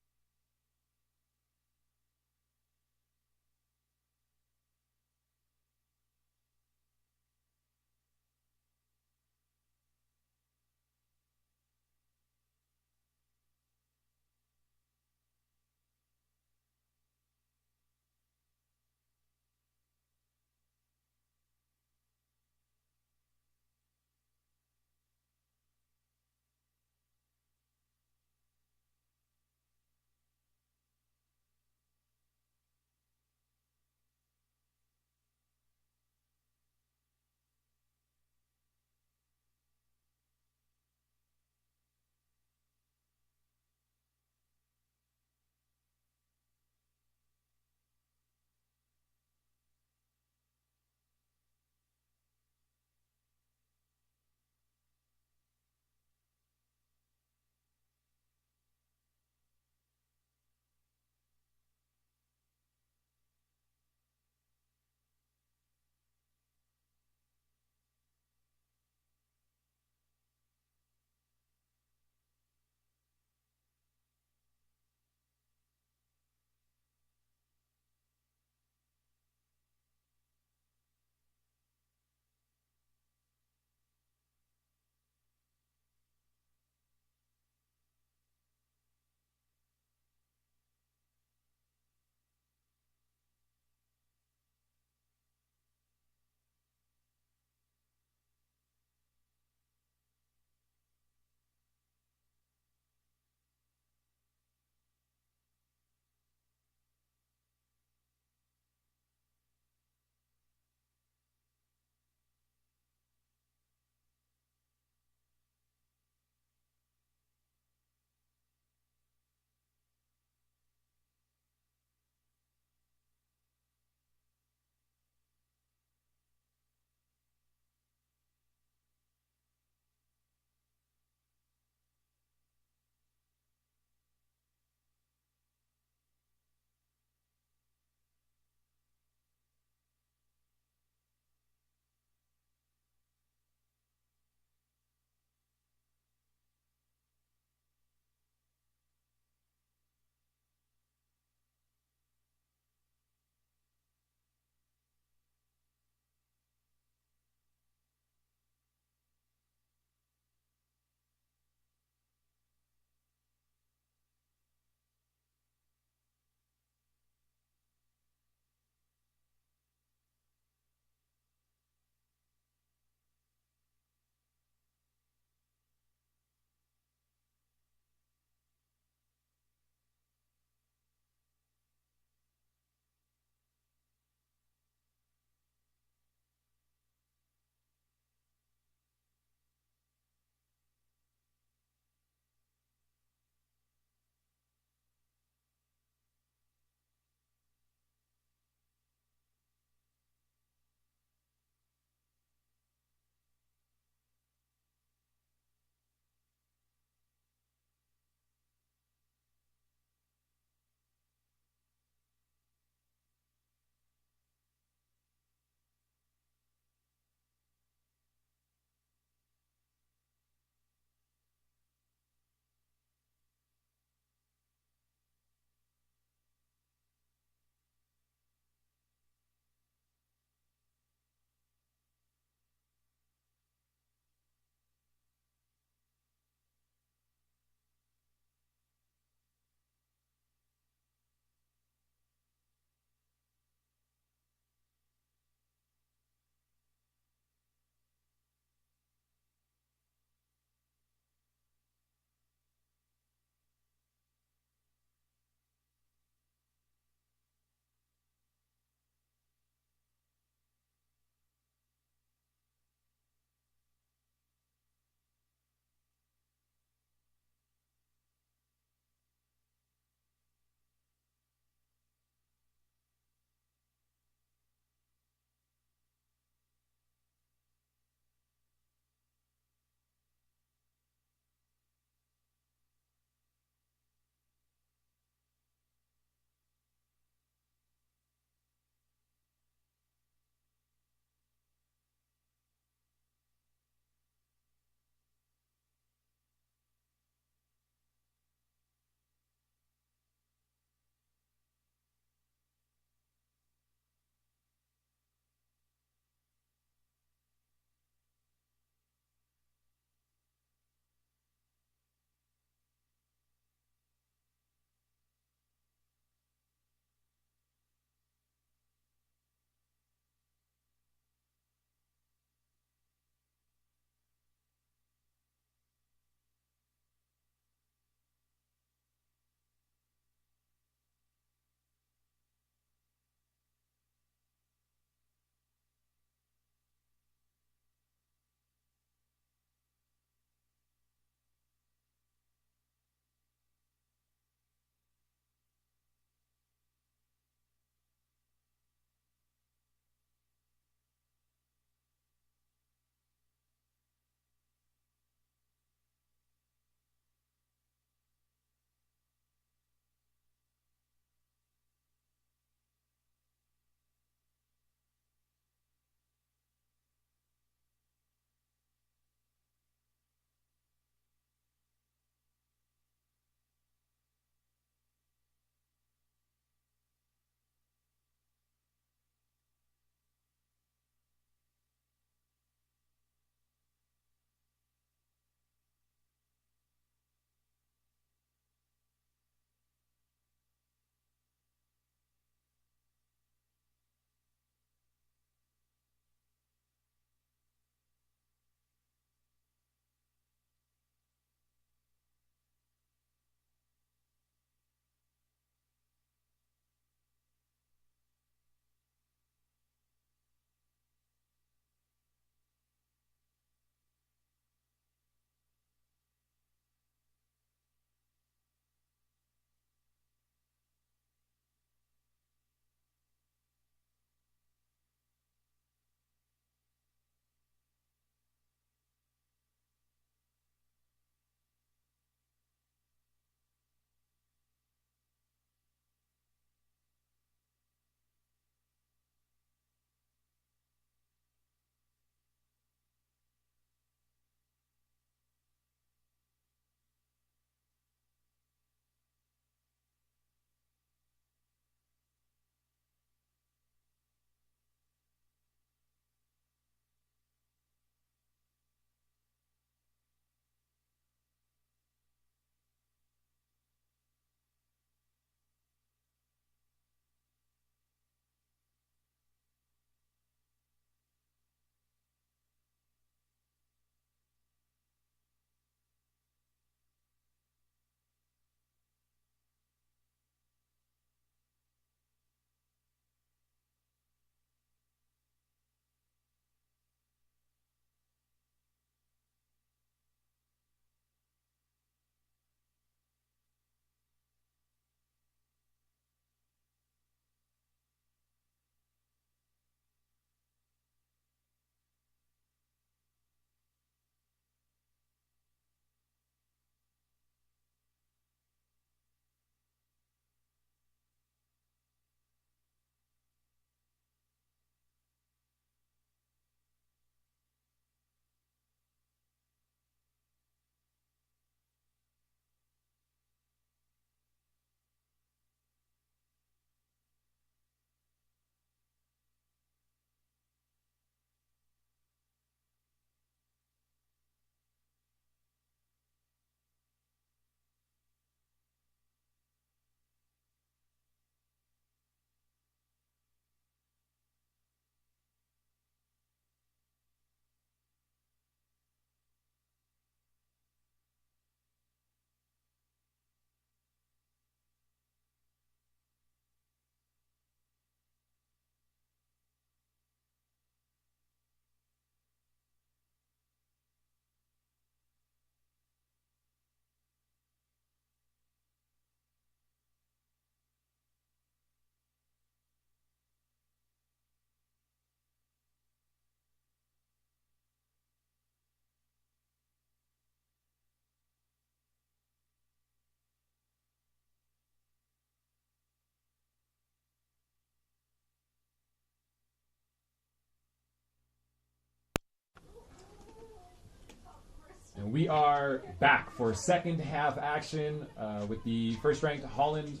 We are back for second half action with the first-ranked Holland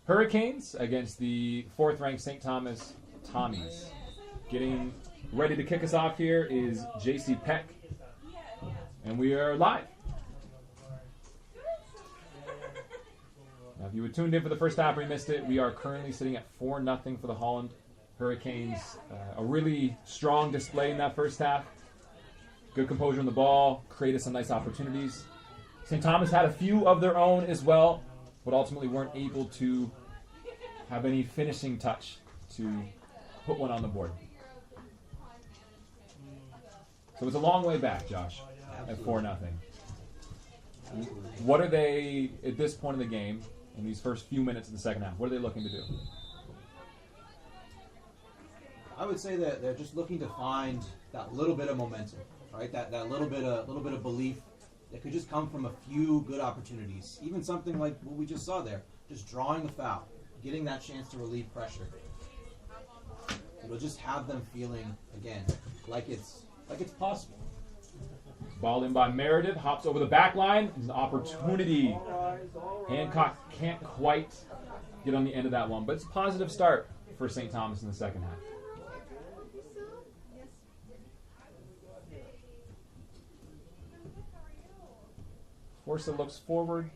Hurricanes against the fourth-ranked St. Thomas Tommies. Getting ready to kick us off here is JC Peck, and we are live. Now, if you were tuned in for the first half or you missed it, we are currently sitting at 4-0 for the Holland Hurricanes. A really strong display in that first half. Good composure on the ball, created some nice opportunities. St. Thomas had a few of their own as well, but ultimately weren't able to have any finishing touch to put one on the board. So it's a long way back, Josh, at 4-0. What are they, at this point in the game, in these first few minutes of the second half, what are they looking to do? I would say that they're just looking to find that little bit of momentum, right? That little bit of belief that could just come from a few good opportunities. Even something like what we just saw there, just drawing the foul, getting that chance to relieve pressure. It'll just have them feeling again like it's possible. Ball in by Meredith, hops over the back line. There's an opportunity. Hancock can't quite get on the end of that one, but it's a positive start for St. Thomas in the second half. Forza looks forward,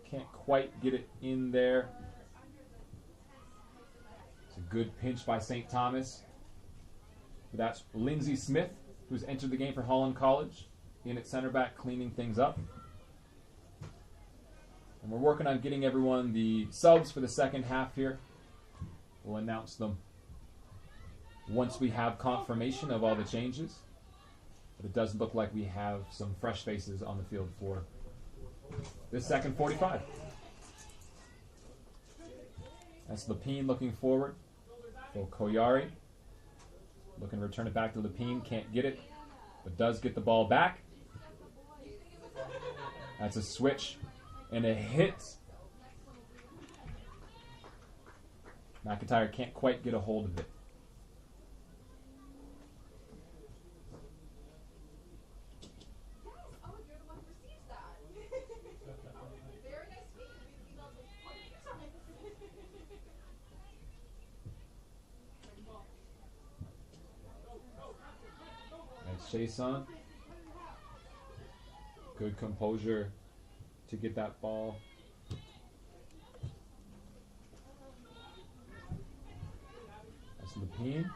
can't quite get it in there. It's a good pinch by St. Thomas. But that's Lindsay Smith, who's entered the game for Holland College, in at center back, cleaning things up. And we're working on getting everyone the subs for the second half here. We'll announce them once we have confirmation of all the changes. But it does look like we have some fresh faces on the field for this second 45. That's Lapine looking forward. So Koyari looking to return it back to Lapine. Can't get it, but does get the ball back. That's a switch and a hit. McIntyre can't quite get a hold of it. Jason, good composure to get that ball. That's Lapine.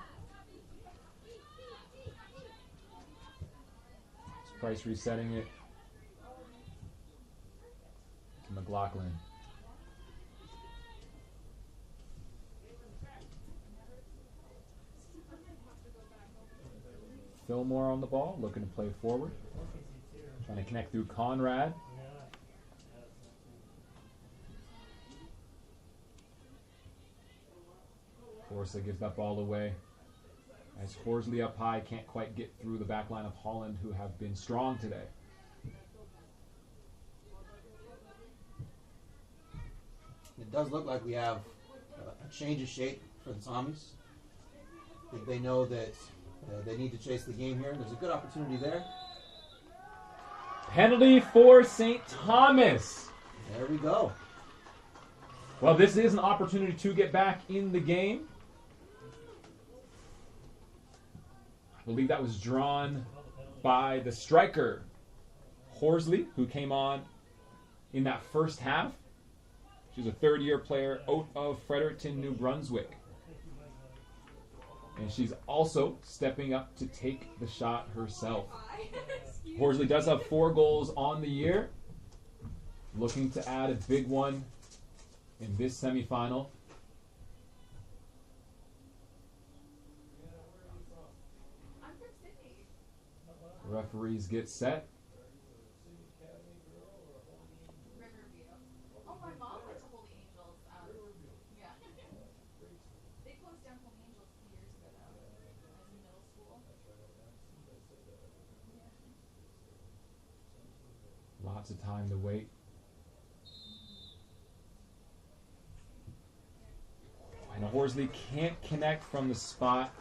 It's Price resetting it to McLaughlin. Fillmore on the ball, looking to play forward. Trying to connect through Conrad. Forza gives that ball away. As Horsley up high, can't quite get through the back line of Holland, who have been strong today. It does look like we have a change of shape for the Tommies. I think they know that they need to chase the game here. There's a good opportunity there. Penalty for St. Thomas. There we go. Well, this is an opportunity to get back in the game. I believe that was drawn by the striker, Horsley, who came on in that first half. She's a third-year player out of Fredericton, New Brunswick. And she's also stepping up to take the shot herself. Horsley does have 4 goals on the year. Looking to add a big one in this semifinal. Referees get set. Lots of time to wait. And Horsley can't connect from the spot.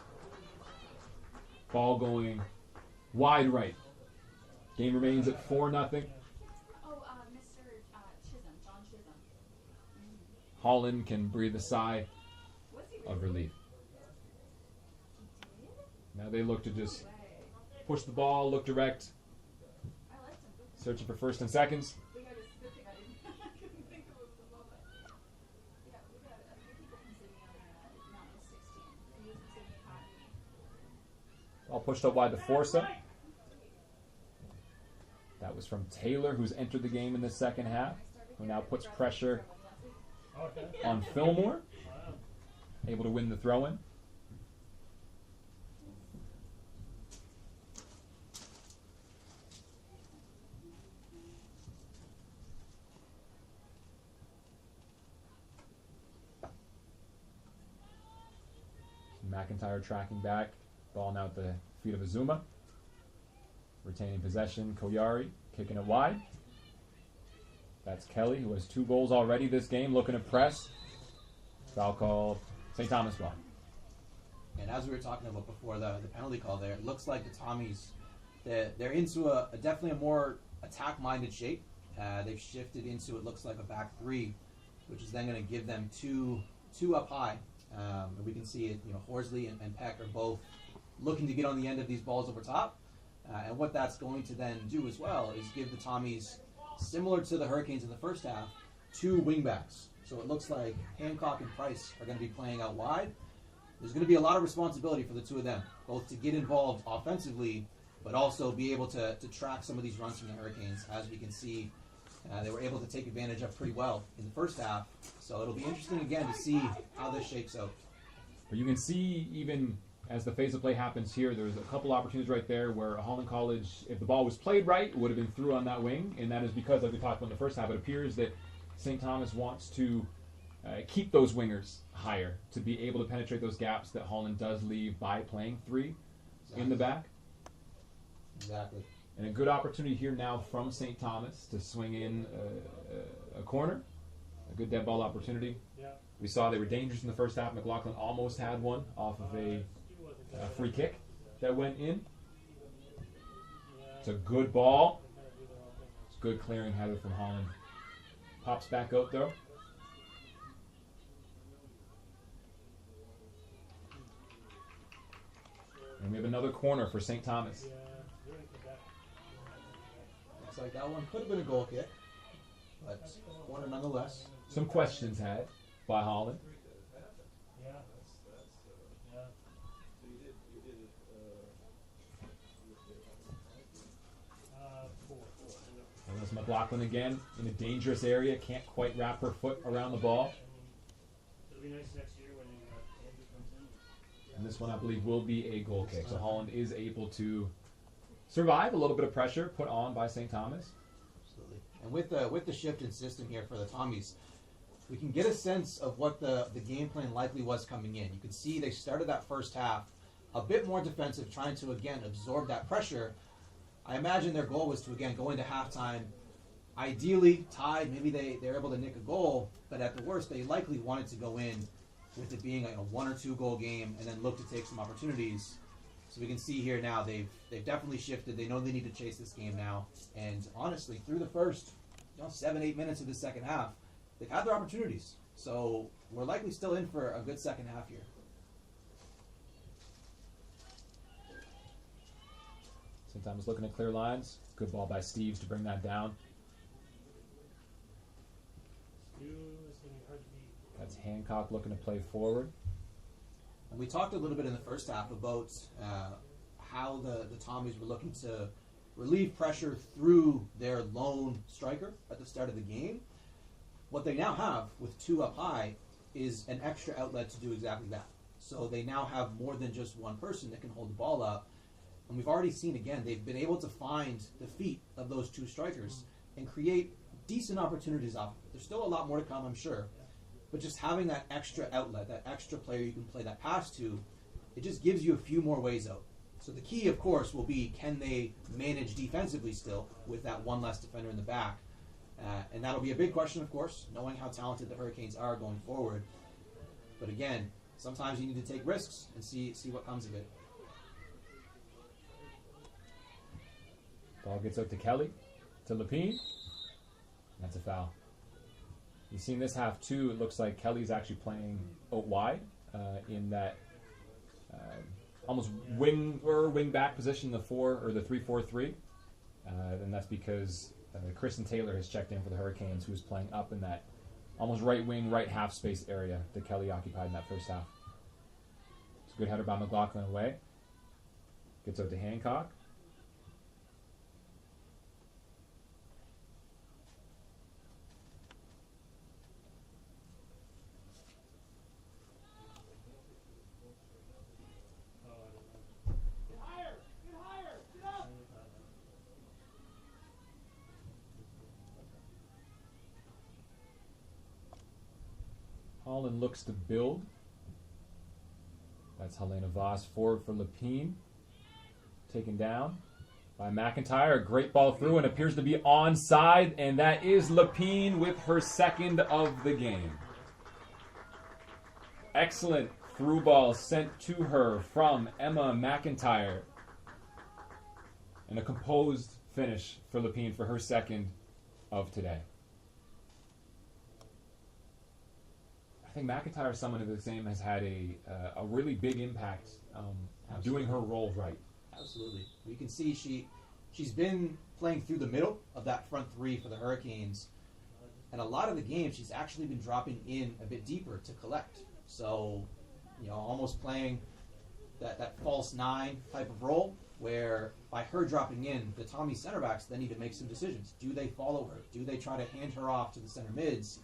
Ball going wide right. Game remains at 4-0. Oh, Mr. Chisholm, John Chisholm. Holland can breathe a sigh of relief. Now they look to just push the ball, look direct, searching for first and seconds. All pushed up wide to Forza. That was from Taylor, who's entered the game in the second half, who now puts pressure on Fillmore, able to win the throw-in. McIntyre tracking back, ball now at the feet of Azuma. Retaining possession, Koyari kicking it wide. That's Kelly, who has 2 goals already this game, looking to press. Foul call, St. Thomas ball. And as we were talking about before, the penalty call there, it looks like the Tommies, they're into definitely a more attack-minded shape. They've shifted into, it looks like, a back 3, which is then going to give them two up high. And we can see it, Horsley and Peck are both looking to get on the end of these balls over top. And what that's going to then do as well is give the Tommies, similar to the Hurricanes in the first half, 2 wingbacks. So it looks like Hancock and Price are going to be playing out wide. There's going to be a lot of responsibility for the 2 of them, both to get involved offensively, but also be able to track some of these runs from the Hurricanes. As we can see, they were able to take advantage of pretty well in the first half. So it'll be interesting again to see how this shakes out. But you can see, even as the phase of play happens here, there's a couple opportunities right there where Holland College, if the ball was played right, would have been through on that wing. And that is because, like we talked about in the first half, it appears that St. Thomas wants to keep those wingers higher to be able to penetrate those gaps that Holland does leave by playing 3 in the back. Exactly. And a good opportunity here now from St. Thomas to swing in a corner. A good dead ball opportunity. Yeah. We saw they were dangerous in the first half. McLaughlin almost had one off of a free kick that went in. It's a good ball. It's good clearing header from Holland. Pops back out though. And we have another corner for St. Thomas. Looks like that one could have been a goal kick, but corner nonetheless. Some questions had by Holland. Yeah. Yeah. And there's McLaughlin again in a dangerous area. Can't quite wrap her foot around the ball. It'll be nice next year when Andrew comes in. And this one, I believe, will be a goal kick. So Holland is able to survive a little bit of pressure put on by St. Thomas. Absolutely. And with the shift in system here for the Tommies, we can get a sense of what the game plan likely was coming in. You can see they started that first half a bit more defensive, trying to, again, absorb that pressure. I imagine their goal was to, again, go into halftime, ideally tied. Maybe they're able to nick a goal, but at the worst, they likely wanted to go in with it being a 1 or 2 goal game and then look to take some opportunities. So we can see here now they've definitely shifted. They know they need to chase this game now. And honestly, through the first 7-8 minutes of the second half, they've had their opportunities. So we're likely still in for a good second half here. St. Thomas looking at clear lines. Good ball by Steves to bring that down. That's Hancock looking to play forward. And we talked a little bit in the first half about how the Tommies were looking to relieve pressure through their lone striker at the start of the game. What they now have with 2 up high is an extra outlet to do exactly that. So they now have more than just one person that can hold the ball up. And we've already seen, again, they've been able to find the feet of those 2 strikers and create decent opportunities off of it. There's still a lot more to come, I'm sure. But just having that extra outlet, that extra player you can play that pass to, it just gives you a few more ways out. So the key, of course, will be, can they manage defensively still with that one less defender in the back? And that'll be a big question, of course, knowing how talented the Hurricanes are going forward. But again, sometimes you need to take risks and see what comes of it. Ball gets out to Kelly, to Lapine. That's a foul. You've seen this half too. It looks like Kelly's actually playing out wide in that almost wing back position, the 3-4-3, and that's because Kristen Taylor has checked in for the Hurricanes, who is playing up in that almost right wing, right half space area that Kelly occupied in that first half. It's a good header by McLaughlin away. Gets out to Hancock. Holland looks to build. That's Helena Voss forward for Lapine. Taken down by McIntyre. A great ball through and appears to be onside, and that is Lapine with her second of the game. Excellent through ball sent to her from Emma McIntyre. And a composed finish for Lapine for her second of today. I think McIntyre is someone who the same has had a really big impact doing her role right. Absolutely. You can see she's been playing through the middle of that front three for the Hurricanes, and a lot of the games she's actually been dropping in a bit deeper to collect. So, almost playing that false nine type of role, where by her dropping in, the Tommy center backs then need to make some decisions. Do they follow her? Do they try to hand her off to the center mids?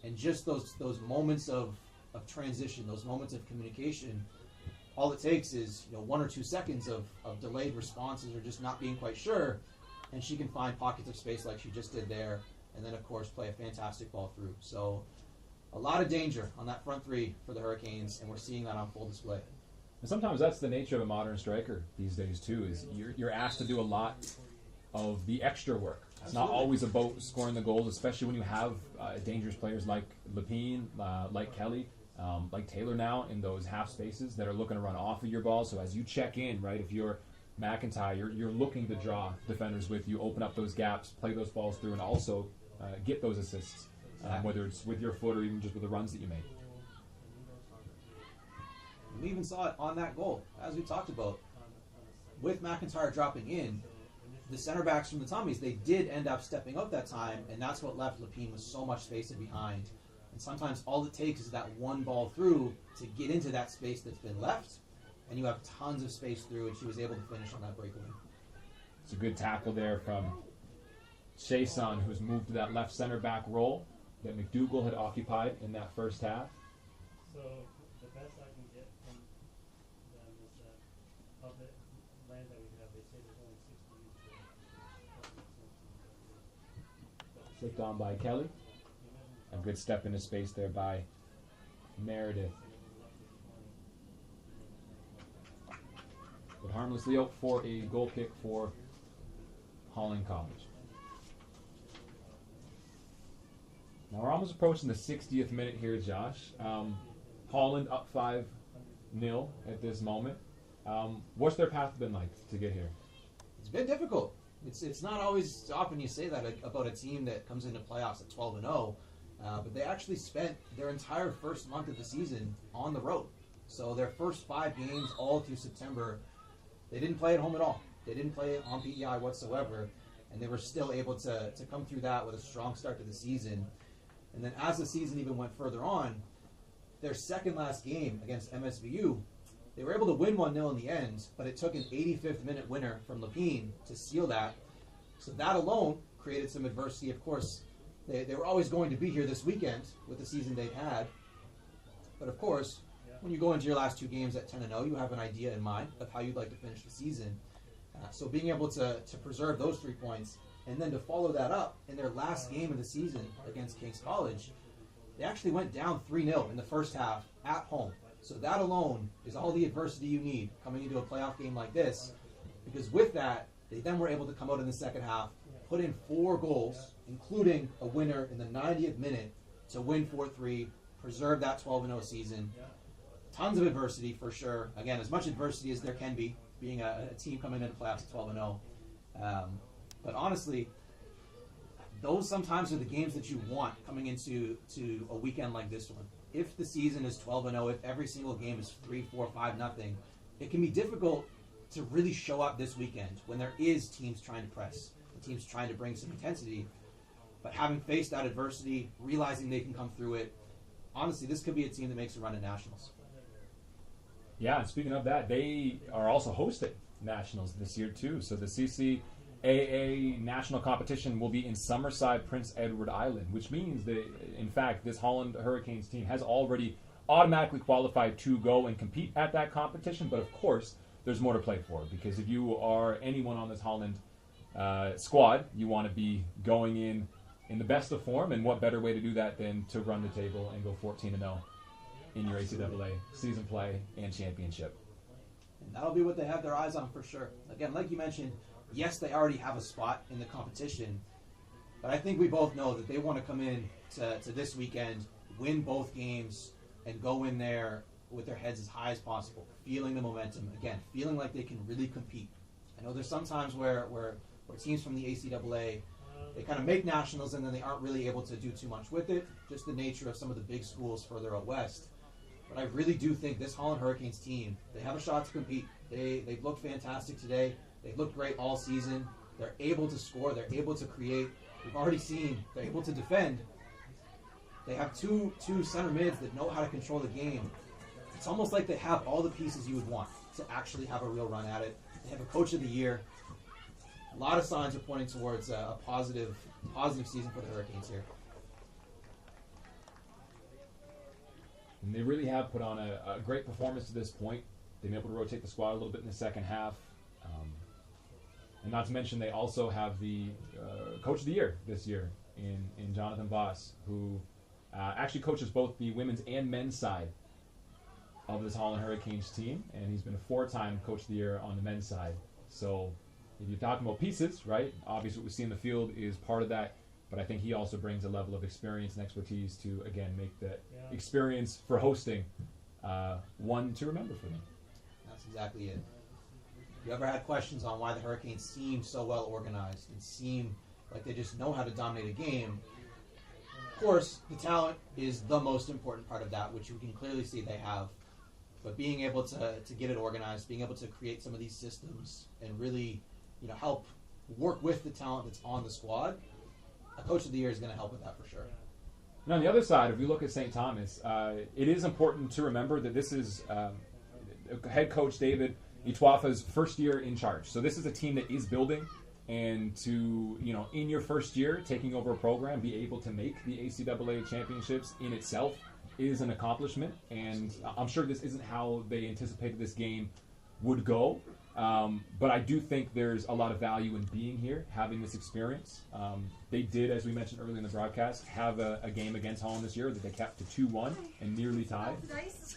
And just those moments of transition, those moments of communication, all it takes is 1 or 2 seconds of delayed responses or just not being quite sure, and she can find pockets of space like she just did there, and then of course play a fantastic ball through. So a lot of danger on that front three for the Hurricanes, and we're seeing that on full display. And sometimes that's the nature of a modern striker these days too, is you're asked to do a lot of the extra work. It's not always about scoring the goals, especially when you have dangerous players like Lapine, like Kelly, like Taylor now in those half spaces that are looking to run off of your ball. So as you check in, right, if you're McIntyre, you're looking to draw defenders with you, open up those gaps, play those balls through, and also get those assists, whether it's with your foot or even just with the runs that you make. We even saw it on that goal, as we talked about. With McIntyre dropping in, the center backs from the Tommies, they did end up stepping up that time, and that's what left Lapine with so much space in behind. And sometimes all it takes is that one ball through to get into that space that's been left, and you have tons of space through, and she was able to finish on that breakaway. It's a good tackle there from Chason, who's moved to that left center back role that McDougall had occupied in that first half. So the best I can get from them is that of the land that we have, they say there's only 60 Flicked on by Kelly. A good step into space there by Meredith. But harmlessly out for a goal kick for Holland College. Now we're almost approaching the 60th minute here, Josh. Holland up 5-0 at this moment. What's their path been like to get here? It's been difficult. It's not always often you say that about a team that comes into playoffs at 12-0, but they actually spent their entire first month of the season on the road. So their first 5 games all through September, they didn't play at home at all. They didn't play on PEI whatsoever, and they were still able to come through that with a strong start to the season. And then as the season even went further on, their second last game against MSVU, they were able to win 1-0 in the end, but it took an 85th minute winner from Lapine to seal that. So that alone created some adversity. Of course, they were always going to be here this weekend with the season they've had. But of course, when you go into your last 2 games at 10-0, you have an idea in mind of how you'd like to finish the season. So being able to preserve those 3 points and then to follow that up in their last game of the season against King's College, they actually went down 3-0 in the first half at home. So that alone is all the adversity you need coming into a playoff game like this, because with that, they then were able to come out in the second half, put in 4 goals, including a winner in the 90th minute to win 4-3, preserve that 12-0 season. Tons of adversity for sure. Again, as much adversity as there can be, being a team coming into playoffs at 12-0. But honestly, those sometimes are the games that you want coming into a weekend like this one. If the season is 12-0, if every single game is 3-4-5-0, it can be difficult to really show up this weekend when there is teams trying to press, teams trying to bring some intensity. But having faced that adversity, realizing they can come through it, honestly, this could be a team that makes a run at Nationals. Yeah, and speaking of that, they are also hosting Nationals this year too. So the ACAA national competition will be in Summerside, Prince Edward Island, which means that, in fact, this Holland Hurricanes team has already automatically qualified to go and compete at that competition. But of course, there's more to play for, because if you are anyone on this Holland squad, you want to be going in the best of form, and what better way to do that than to run the table and go 14-0 in your ACAA season play and championship. And that'll be what they have their eyes on for sure. Again, like you mentioned, yes, they already have a spot in the competition, but I think we both know that they want to come in to this weekend, win both games, and go in there with their heads as high as possible, feeling the momentum, again, feeling like they can really compete. I know there's some times where teams from the ACAA, they kind of make nationals and then they aren't really able to do too much with it, just the nature of some of the big schools further out west. But I really do think this Holland Hurricanes team, they have a shot to compete. They've looked fantastic today. They've looked great all season. They're able to score. They're able to create. We've already seen they're able to defend. They have two center mids that know how to control the game. It's almost like they have all the pieces you would want to actually have a real run at it. They have a coach of the year. A lot of signs are pointing towards a positive season for the Hurricanes here. And they really have put on a great performance to this point. They've been able to rotate the squad a little bit in the second half. And not to mention, they also have the coach of the year this year in Jonathan Voss, who actually coaches both the women's and men's side of this Holland Hurricanes team. And he's been a 4-time coach of the year on the men's side. So if you're talking about pieces, right, obviously what we see in the field is part of that. But I think he also brings a level of experience and expertise to, again, make the experience for hosting one to remember for them. That's exactly it. If you ever had questions on why the Hurricanes seem so well organized and seem like they just know how to dominate a game, of course, the talent is the most important part of that, which you can clearly see they have. But being able to get it organized, being able to create some of these systems and really, help work with the talent that's on the squad, a coach of the year is going to help with that for sure. And on the other side, if we look at St. Thomas, it is important to remember that this is head coach David Itwafa's first year in charge. So this is a team that is building, and to, in your first year, taking over a program, be able to make the ACAA championships in itself is an accomplishment. And I'm sure this isn't how they anticipated this game would go. But I do think there's a lot of value in being here, having this experience. They did, as we mentioned earlier in the broadcast, have a game against Holland this year that they kept to 2-1 and nearly tied.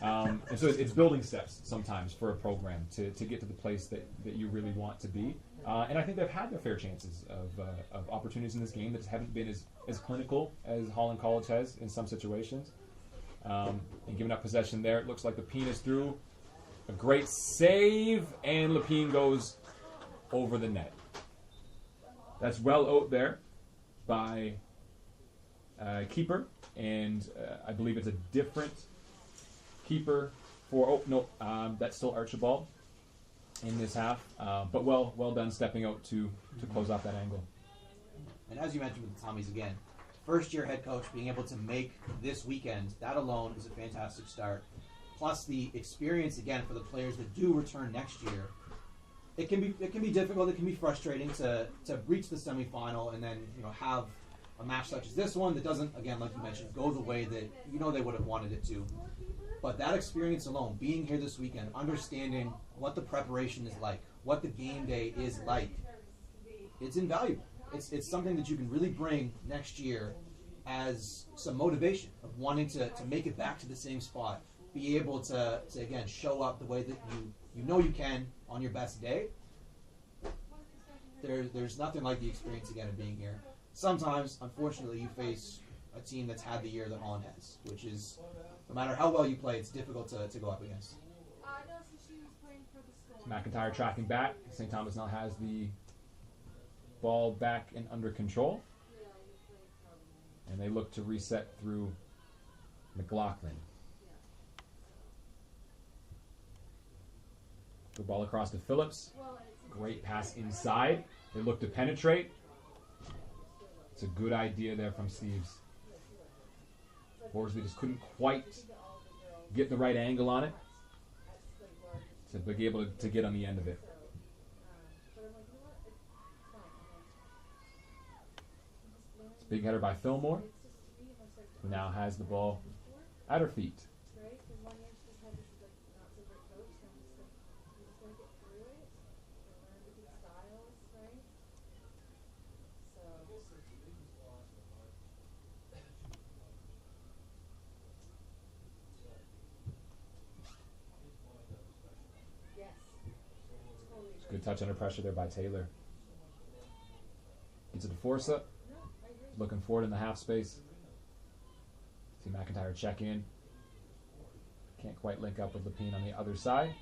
And so it's building steps sometimes for a program to get to the place that you really want to be. And I think they've had their fair chances of opportunities in this game that just haven't been as clinical as Holland College has in some situations. And giving up possession there, it looks like Lepine is through. A great save, and Lepine goes over the net. That's well out there by keeper, and I believe it's a different keeper for. That's still Archibald in this half. But well done stepping out to close off that angle. And as you mentioned with the Tommies again, first-year head coach being able to make this weekend, that alone is a fantastic start. Plus the experience again for the players that do return next year. It can be difficult. It can be frustrating to reach the semifinal and then have a match such as this one that doesn't, again, like you mentioned, go the way that they would have wanted it to. But that experience alone, being here this weekend, understanding what the preparation is like, what the game day is like, it's invaluable. It's something that you can really bring next year as some motivation of wanting to make it back to the same spot. Be able to again show up the way that you can on your best day. There's nothing like the experience again of being here. Sometimes, unfortunately, you face a team that's had the year that Holland has, which is, no matter how well you play, it's difficult to go up against. McIntyre tracking back. St. Thomas now has the ball back and under control. And they look to reset through McLaughlin. The ball across to Phillips. Great pass inside. They look to penetrate. It's a good idea there from Steves. Horsley just couldn't quite get the right angle on it to be able to get on the end of it. It's a big header by Fillmore, who now has the ball at her feet. Good touch under pressure there by Taylor. Gets it to Forza. Looking forward in the half space. See McIntyre check in. Can't quite link up with Lapine on the other side.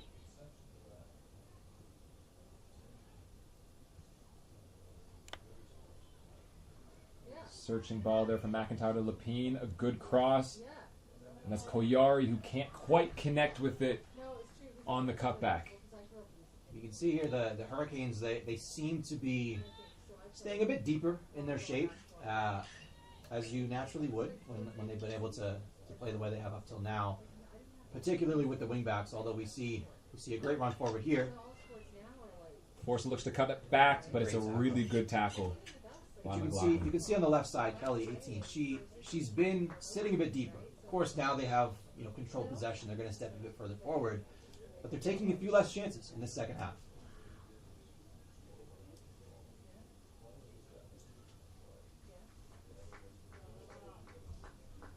Searching ball there from McIntyre to Lapine. A good cross. And that's Koyari, who can't quite connect with it on the cutback. You can see here the Hurricanes, they seem to be staying a bit deeper in their shape, as you naturally would when they've been able to play the way they have up till now, particularly with the wingbacks, although we see a great run forward here. Forster looks to cut it back, but it's a really good tackle. You can see on the left side, Kelly, 18. She's been sitting a bit deeper. Of course, now they have controlled possession. They're going to step a bit further forward, but they're taking a few less chances in the second half.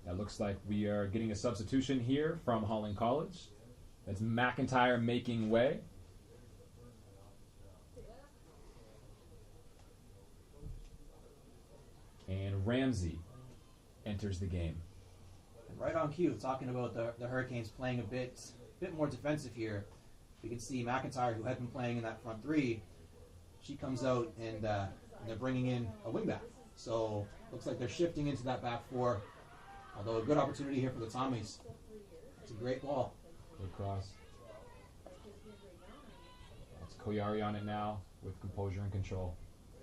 That looks like we are getting a substitution here from Holland College. That's McIntyre making way. And Ramsey enters the game. And right on cue, talking about the Hurricanes playing a bit more defensive here. We can see McIntyre, who had been playing in that front three, she comes out and they're bringing in a wingback. So looks like they're shifting into that back four. Although a good opportunity here for the Tommies. It's a great ball. Good cross. That's Koyari on it now with composure and control.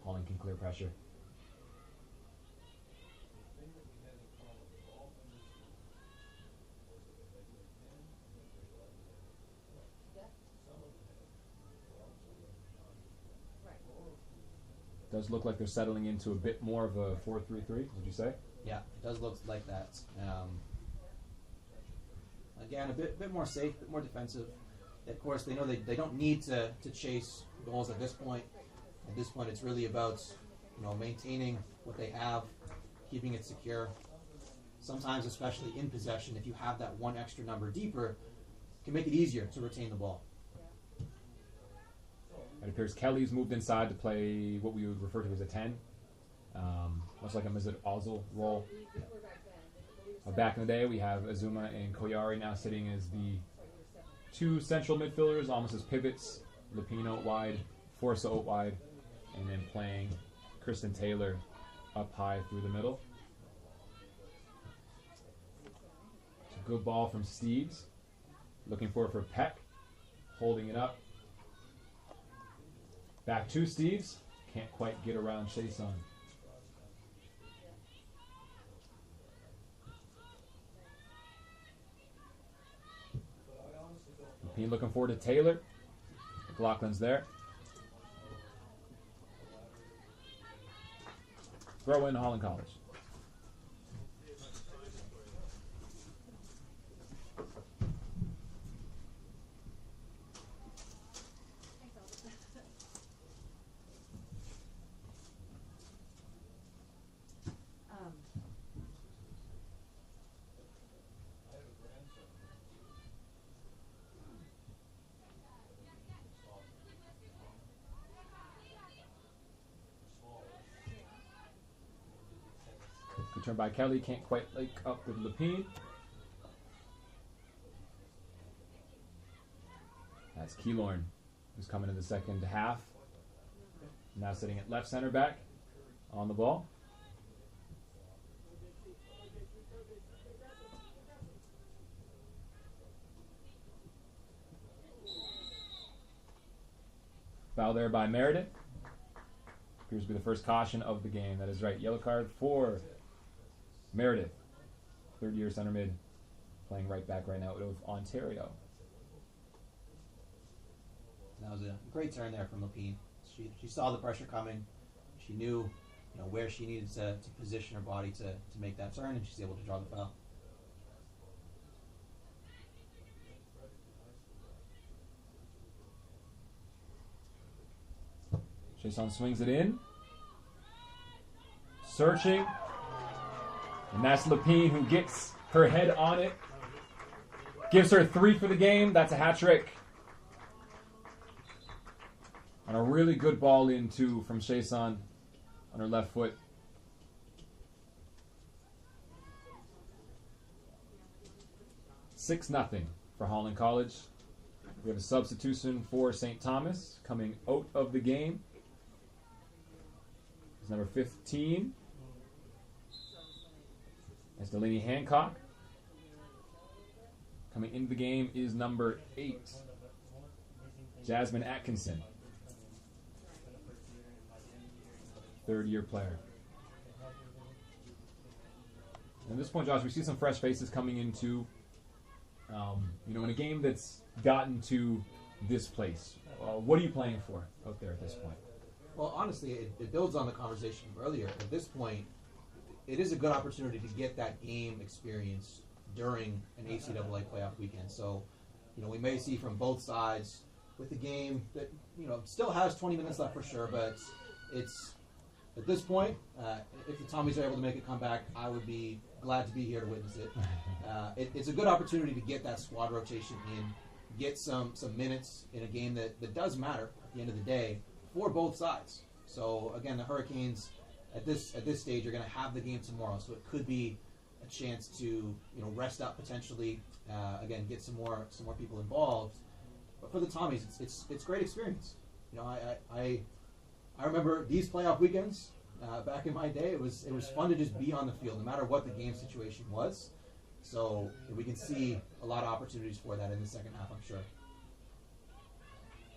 Holland can clear pressure. Does look like they're settling into a bit more of a 4-3-3, would you say? Yeah, it does look like that. Again, a bit more safe, a bit more defensive. Of course, they know they don't need to chase goals at this point. At this point, it's really about maintaining what they have, keeping it secure. Sometimes, especially in possession, if you have that one extra number deeper, it can make it easier to retain the ball. It appears Kelly's moved inside to play what we would refer to as a 10. Much like a Mesut Ozil role. Back in the day, we have Azuma and Koyari now sitting as the two central midfielders, almost as pivots. Lapine out wide, Forza out wide, and then playing Kristen Taylor up high through the middle. It's a good ball from Steves. Looking for Peck. Holding it up. Back to Steves. Can't quite get around Chason. Lapine looking forward to Taylor. McLaughlin's there. Throw in Holland College. Good turn by Kelly, can't quite link up with Lapine. That's Keylorn, who's coming in the second half. Now sitting at left center back on the ball. Foul there by Meredith. Appears to be the first caution of the game. That is right. Yellow card for Meredith. Third-year center mid. Playing right back right now out of Ontario. That was a great turn there from Lapine. She saw the pressure coming. She knew, where she needed to position her body to make that turn, and she's able to draw the foul. Jason swings it in. Searching. And that's Lapine who gets her head on it. Gives her 3 for the game. That's a hat trick. And a really good ball in, too, from Jason on her left foot. Six nothing for Holland College. We have a substitution for St. Thomas coming out of the game. It's number 15. That's Delaney Hancock. Coming into the game is number 8, Jasmine Atkinson. Third-year player. And at this point, Josh, we see some fresh faces coming into, in a game that's gotten to this place. What are you playing for out there at this point? Well, honestly, it builds on the conversation from earlier. At this point, it is a good opportunity to get that game experience during an ACAA playoff weekend. So, we may see from both sides with the game that, still has 20 minutes left for sure, but it's at this point, if the Tommies are able to make a comeback, I would be glad to be here to witness it. It's a good opportunity to get that squad rotation in, get some minutes in a game that does matter at the end of the day for both sides. So again, the Hurricanes at this stage are going to have the game tomorrow, so it could be a chance to rest up potentially. Again, get some more people involved. But for the Tommies, it's great experience. I remember these playoff weekends back in my day. It was fun to just be on the field, no matter what the game situation was. So we can see a lot of opportunities for that in the second half, I'm sure.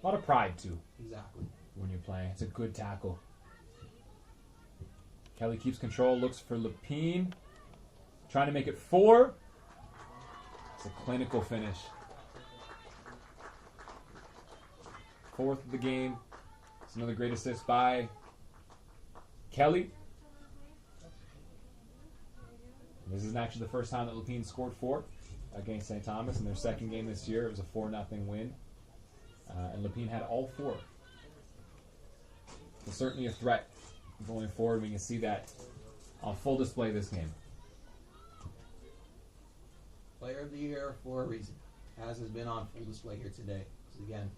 A lot of pride, too. Exactly. When you're playing. It's a good tackle. Kelly keeps control, looks for Lapine. Trying to make it 4. It's a clinical finish. 4th of the game. It's another great assist by Kelly. This isn't actually the first time that Lapine scored 4 against St. Thomas in their second game this year. It was a 4-0 win. And Lapine had all 4. So certainly a threat going forward. We can see that on full display this game. Player of the year for a reason. Has been on full display here today. So again,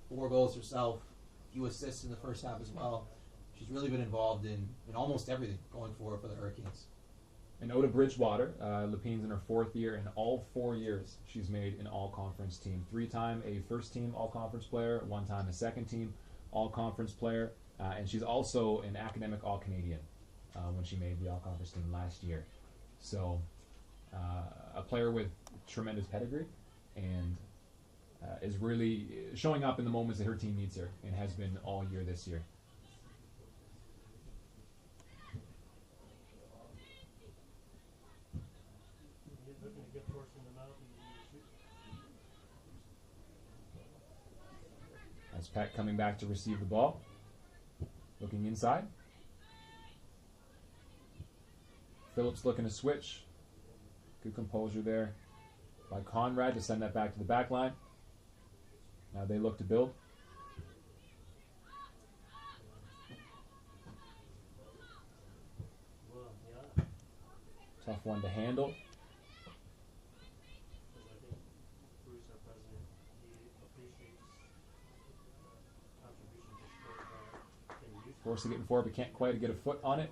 4 goals herself, a few assists in the first half as well. She's really been involved in almost everything going forward for the Hurricanes. And Oda Bridgewater, Lapine's in her 4th year, and all 4 years she's made an all-conference team. 3-time a first-team all-conference player, 1-time a second-team all-conference player, and she's also an academic all-Canadian when she made the all-conference team last year. So a player with tremendous pedigree and is really showing up in the moments that her team needs her, and has been all year this year. That's Peck coming back to receive the ball. Looking inside. Phillips looking to switch. Good composure there by Conrad to send that back to the back line. Now they look to build. Tough one to handle. Forced to get forward, but can't quite get a foot on it.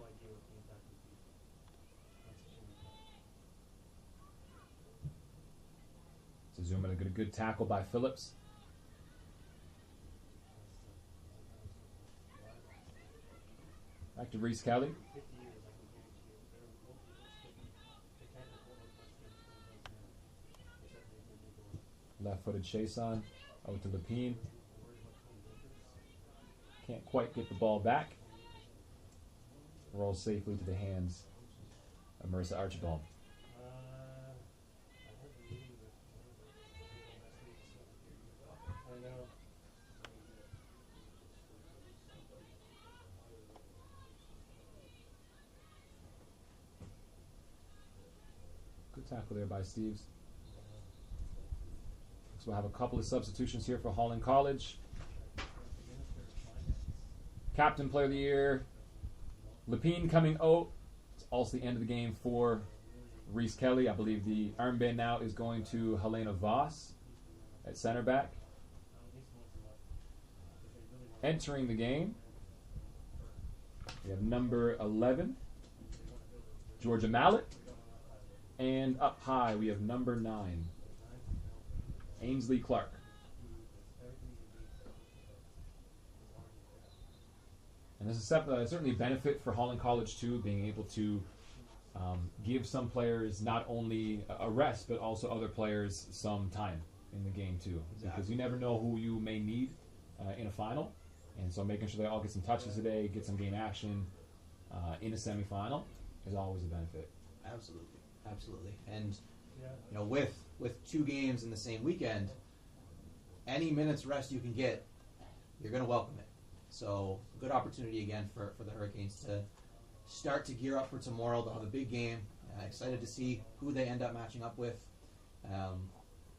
Zuma to get a good tackle by Phillips. Back to Reese Kelly. 50 years, I can guarantee you, they can't afford as much space as it does now. Except they can do the Left-footed Chason. Out to Lepine. Can't quite get the ball back. Rolls safely to the hands of Marissa Archibald. I heard the meeting with I know. Good tackle there by Steves. So we'll have a couple of substitutions here for Holland College. Captain Player of the Year, Lepine coming out. It's also the end of the game for Reese Kelly. I believe the armband now is going to Helena Voss at center back. Entering the game, we have number 11, Georgia Mallet. And up high, we have number 9, Ainsley Clark. And this is certainly a benefit for Holland College, too, being able to give some players not only a rest, but also other players some time in the game, too. Exactly. Because you never know who you may need in a final. And so making sure they all get some touches today, get some game action in a semifinal is always a benefit. Absolutely. And you know, with 2 games in the same weekend, any minutes rest you can get, you're going to welcome it. So good opportunity again for the Hurricanes to start to gear up for tomorrow. They'll have a big game. Excited to see who they end up matching up with.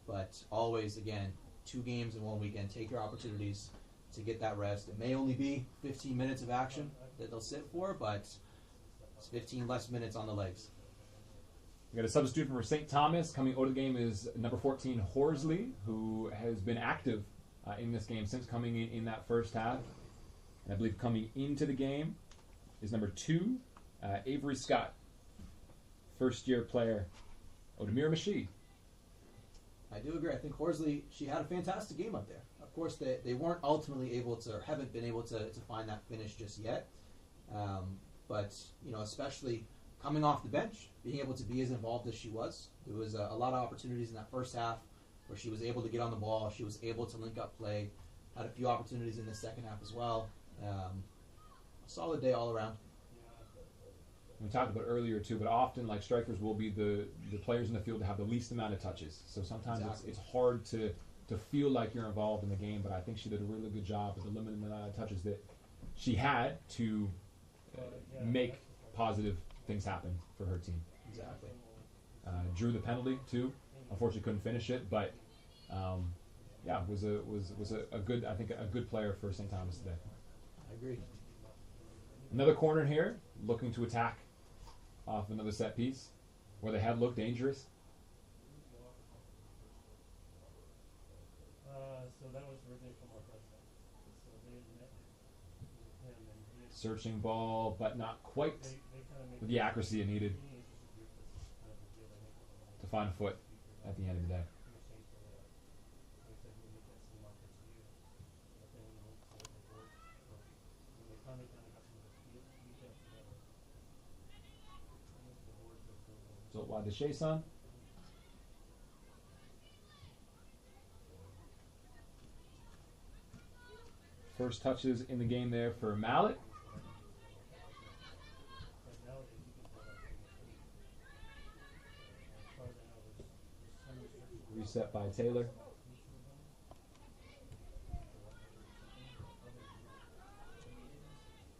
But always, again, 2 games in 1 weekend. Take your opportunities to get that rest. It may only be 15 minutes of action that they'll sit for, but it's 15 less minutes on the legs. We got a substitute for St. Thomas. Coming out of the game is number 14, Horsley, who has been active in this game since coming in that first half. And I believe coming into the game is number 2, Avery Scott, first-year player, Odemir Mashid. I do agree. I think Horsley, she had a fantastic game up there. Of course, they weren't ultimately able to, or haven't been able to find that finish just yet. But, you know, especially coming off the bench, being able to be as involved as she was. There was a lot of opportunities in that first half where she was able to get on the ball. She was able to link up play. Had a few opportunities in the second half as well. Solid day all around. We talked about it earlier too, but often like strikers will be the players in the field that have the least amount of touches. So sometimes Exactly. it's hard to feel like you're involved in the game, but I think she did a really good job with the limited amount of touches that she had to make positive things happen for her team. Exactly. Drew the penalty too. Unfortunately, couldn't finish it, but was a good, I think, a good player for St. Thomas today. I agree. Another corner here, looking to attack off another set piece, where they had looked dangerous. So that was originally from our president. So they met with him and he Searching ball, but not quite they kind of with the accuracy it needed kind of a deal they make with them. to find a foot at the end of the day. So wide to Chason. First touches in the game there for Mallet. Reset by Taylor.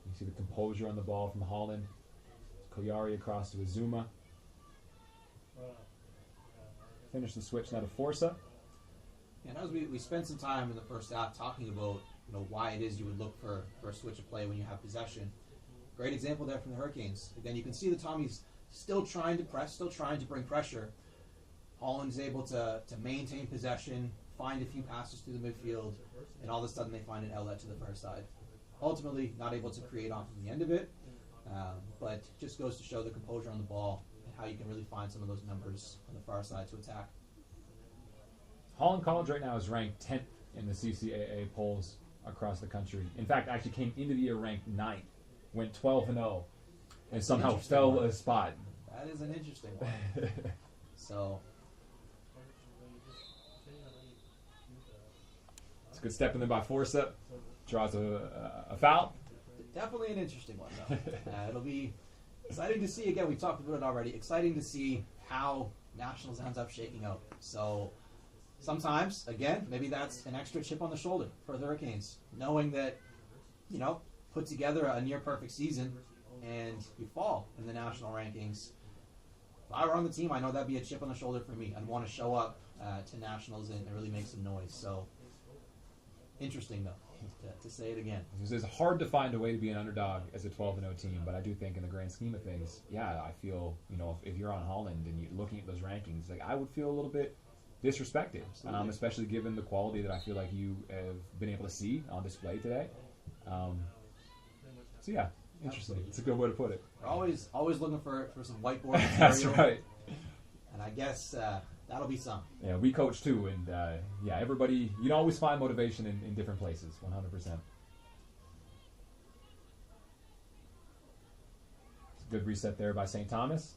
You see the composure on the ball from Holland. Koyari across to Azuma. Finish the switch now to Forza. And as we spent some time in the first half talking about why it is you would look for a switch of play when you have possession. Great example there from the Hurricanes. Again, you can see the Tommies still trying to press, still trying to bring pressure. Holland's able to maintain possession, find a few passes through the midfield, and all of a sudden they find an outlet to the far side. Ultimately, not able to create off of the end of it, but just goes to show the composure on the ball and how you can really find some of those numbers on the far side to attack. Holland College right now is ranked 10th in the CCAA polls across the country. In fact, actually came into the year ranked 9th went 12-0 and somehow fell a spot. That is an interesting one. So it's a good step in there by forcep. Draws a foul. definitely an interesting one, though. It'll be exciting to see. Again, we talked about it already. Exciting to see how Nationals ends up shaking out. So sometimes, again, maybe that's an extra chip on the shoulder for the Hurricanes, knowing that, you know, put together a near perfect season and you fall in the national rankings. If I were on the team, I know that'd be a chip on the shoulder for me. I'd want to show up to Nationals and really make some noise. So interesting, though, to say it again. It's hard to find a way to be an underdog as a 12-0 team, but I do think in the grand scheme of things, yeah, I feel, you know, if you're on Holland and you're looking at those rankings, like I would feel a little bit disrespected, especially given the quality that I feel like you have been able to see on display today. So yeah, interesting. It's a good way to put it. We're always looking for some whiteboard material. That's right. And I guess that'll be some. Yeah, we coach too, and yeah, everybody, you can always find motivation in different places, 100%. It's a good reset there by St. Thomas.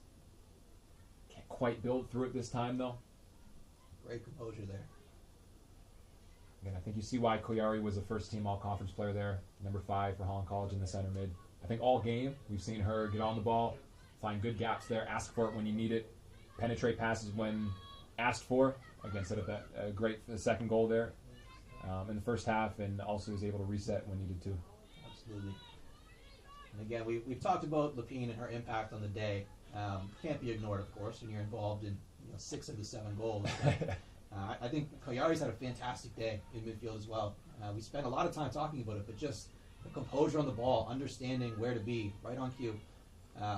Can't quite build through it this time, though. Great composure there. Again, I think you see why Koyari was a first-team all-conference player there, number 5 for Holland College in the center mid. I think all game we've seen her get on the ball, find good gaps there, ask for it when you need it, penetrate passes when asked for. Again, set up that great second goal there in the first half, and also was able to reset when needed to. Absolutely. And again, we've talked about Lapine and her impact on the day. Can't be ignored, of course, when you're involved in 6 of the 7 goals. I think Koyari's had a fantastic day in midfield as well. We spent a lot of time talking about it, but just the composure on the ball, understanding where to be right on cue,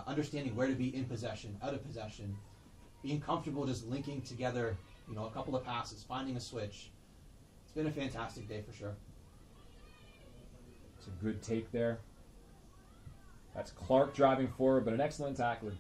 understanding where to be in possession, out of possession, being comfortable just linking together, a couple of passes, finding a switch. It's been a fantastic day for sure. It's a good take there. That's Clark driving forward, but an excellent tackler.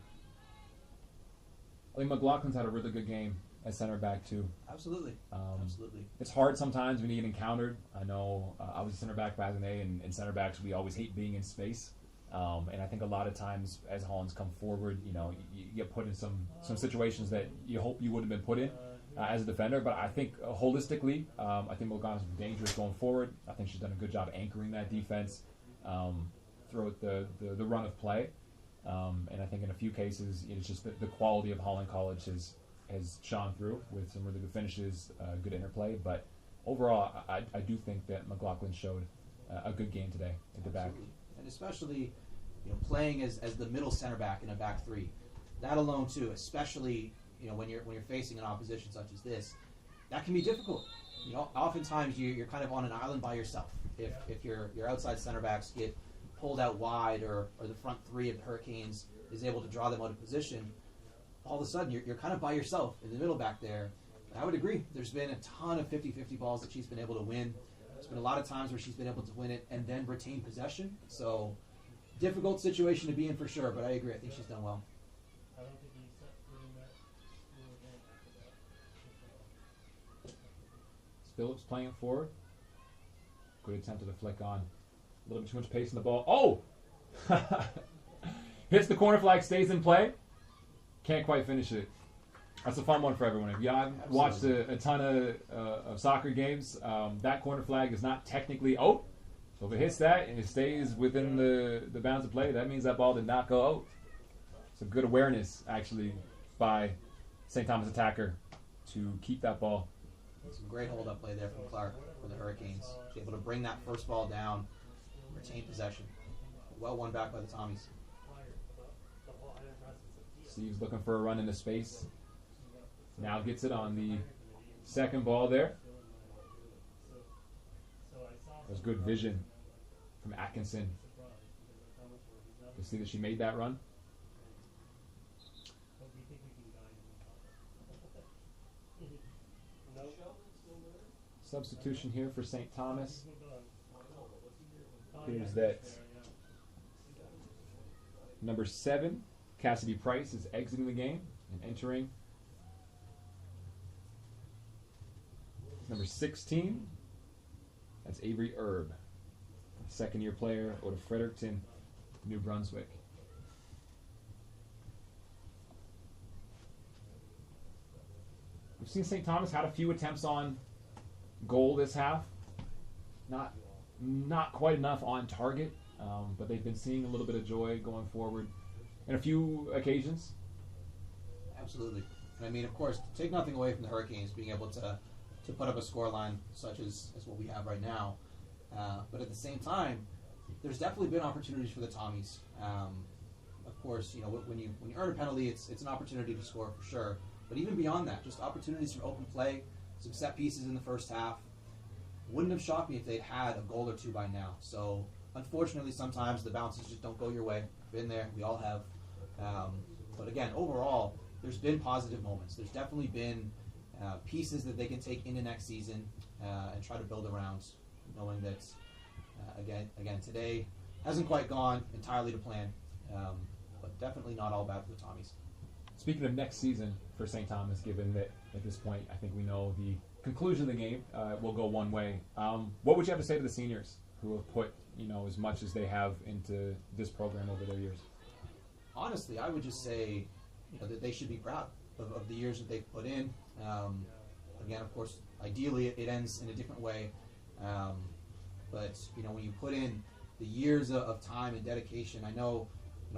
I think McLaughlin's had a really good game at center back too. Absolutely. Absolutely. It's hard sometimes when you get encountered. I know I was a center back back in the day, and center backs, we always hate being in space. And I think a lot of times as Holland's come forward, you get put in some situations that you hope you wouldn't have been put in as a defender. But I think holistically, I think McLaughlin's dangerous going forward. I think she's done a good job anchoring that defense throughout the run of play. And I think in a few cases, it's just the quality of Holland College has shone through with some really good finishes, good interplay. But overall, I do think that McLaughlin showed a good game today at the back. And especially, playing as the middle center back in a back three. That alone too, especially when you're facing an opposition such as this, that can be difficult. Oftentimes you're kind of on an island by yourself. If your outside center backs get pulled out wide, or the front three of the Hurricanes is able to draw them out of position, all of a sudden you're kind of by yourself in the middle back there. And I would agree. There's been a ton of 50-50 balls that she's been able to win. There's been a lot of times where she's been able to win it and then retain possession. So, difficult situation to be in for sure, but I agree. I think she's done well. I don't think he's doing that again after that. Phillips playing it forward. Good attempt to deflect on. A little bit too much pace in the ball. Oh! Hits the corner flag, stays in play. Can't quite finish it. That's a fun one for everyone. If you haven't watched a ton of soccer games, that corner flag is not technically out. So if it hits that and it stays within the bounds of play, that means that ball did not go out. It's a good awareness, actually, by St. Thomas attacker to keep that ball. Some great hold-up play there from Clark for the Hurricanes. She's able to bring that first ball down, retain possession. Well won back by the Tommies. Steve's looking for a run into space. Now gets it on the second ball there. There's good vision from Atkinson to see that she made that run. Substitution here for St. Thomas. Here's that number 7, Cassidy Price, is exiting the game and entering number 16. That's Avery Erb, second-year player out of Fredericton New Brunswick. We've seen St. Thomas had a few attempts on goal this half. Not quite enough on target, but they've been seeing a little bit of joy going forward in a few occasions. Absolutely. And I mean, of course, take nothing away from the Hurricanes being able to put up a scoreline such as what we have right now. But at the same time, there's definitely been opportunities for the Tommies. Of course, you know, when you earn a penalty, it's an opportunity to score for sure. But even beyond that, just opportunities for open play, some set pieces in the first half. Wouldn't have shocked me if they'd had a goal or two by now. So unfortunately, sometimes the bounces just don't go your way. Been there, we all have. But again, overall, there's been positive moments. There's definitely been pieces that they can take into next season and try to build around, knowing that again today hasn't quite gone entirely to plan, but definitely not all bad for the Tommies. Speaking of next season for St. Thomas, given that at this point I think we know the conclusion of the game will go one way, what would you have to say to the seniors who have put as much as they have into this program over their years? Honestly, I would just say that they should be proud of the years that they've put in. Again, of course, ideally it ends in a different way, but when you put in the years of time and dedication, I know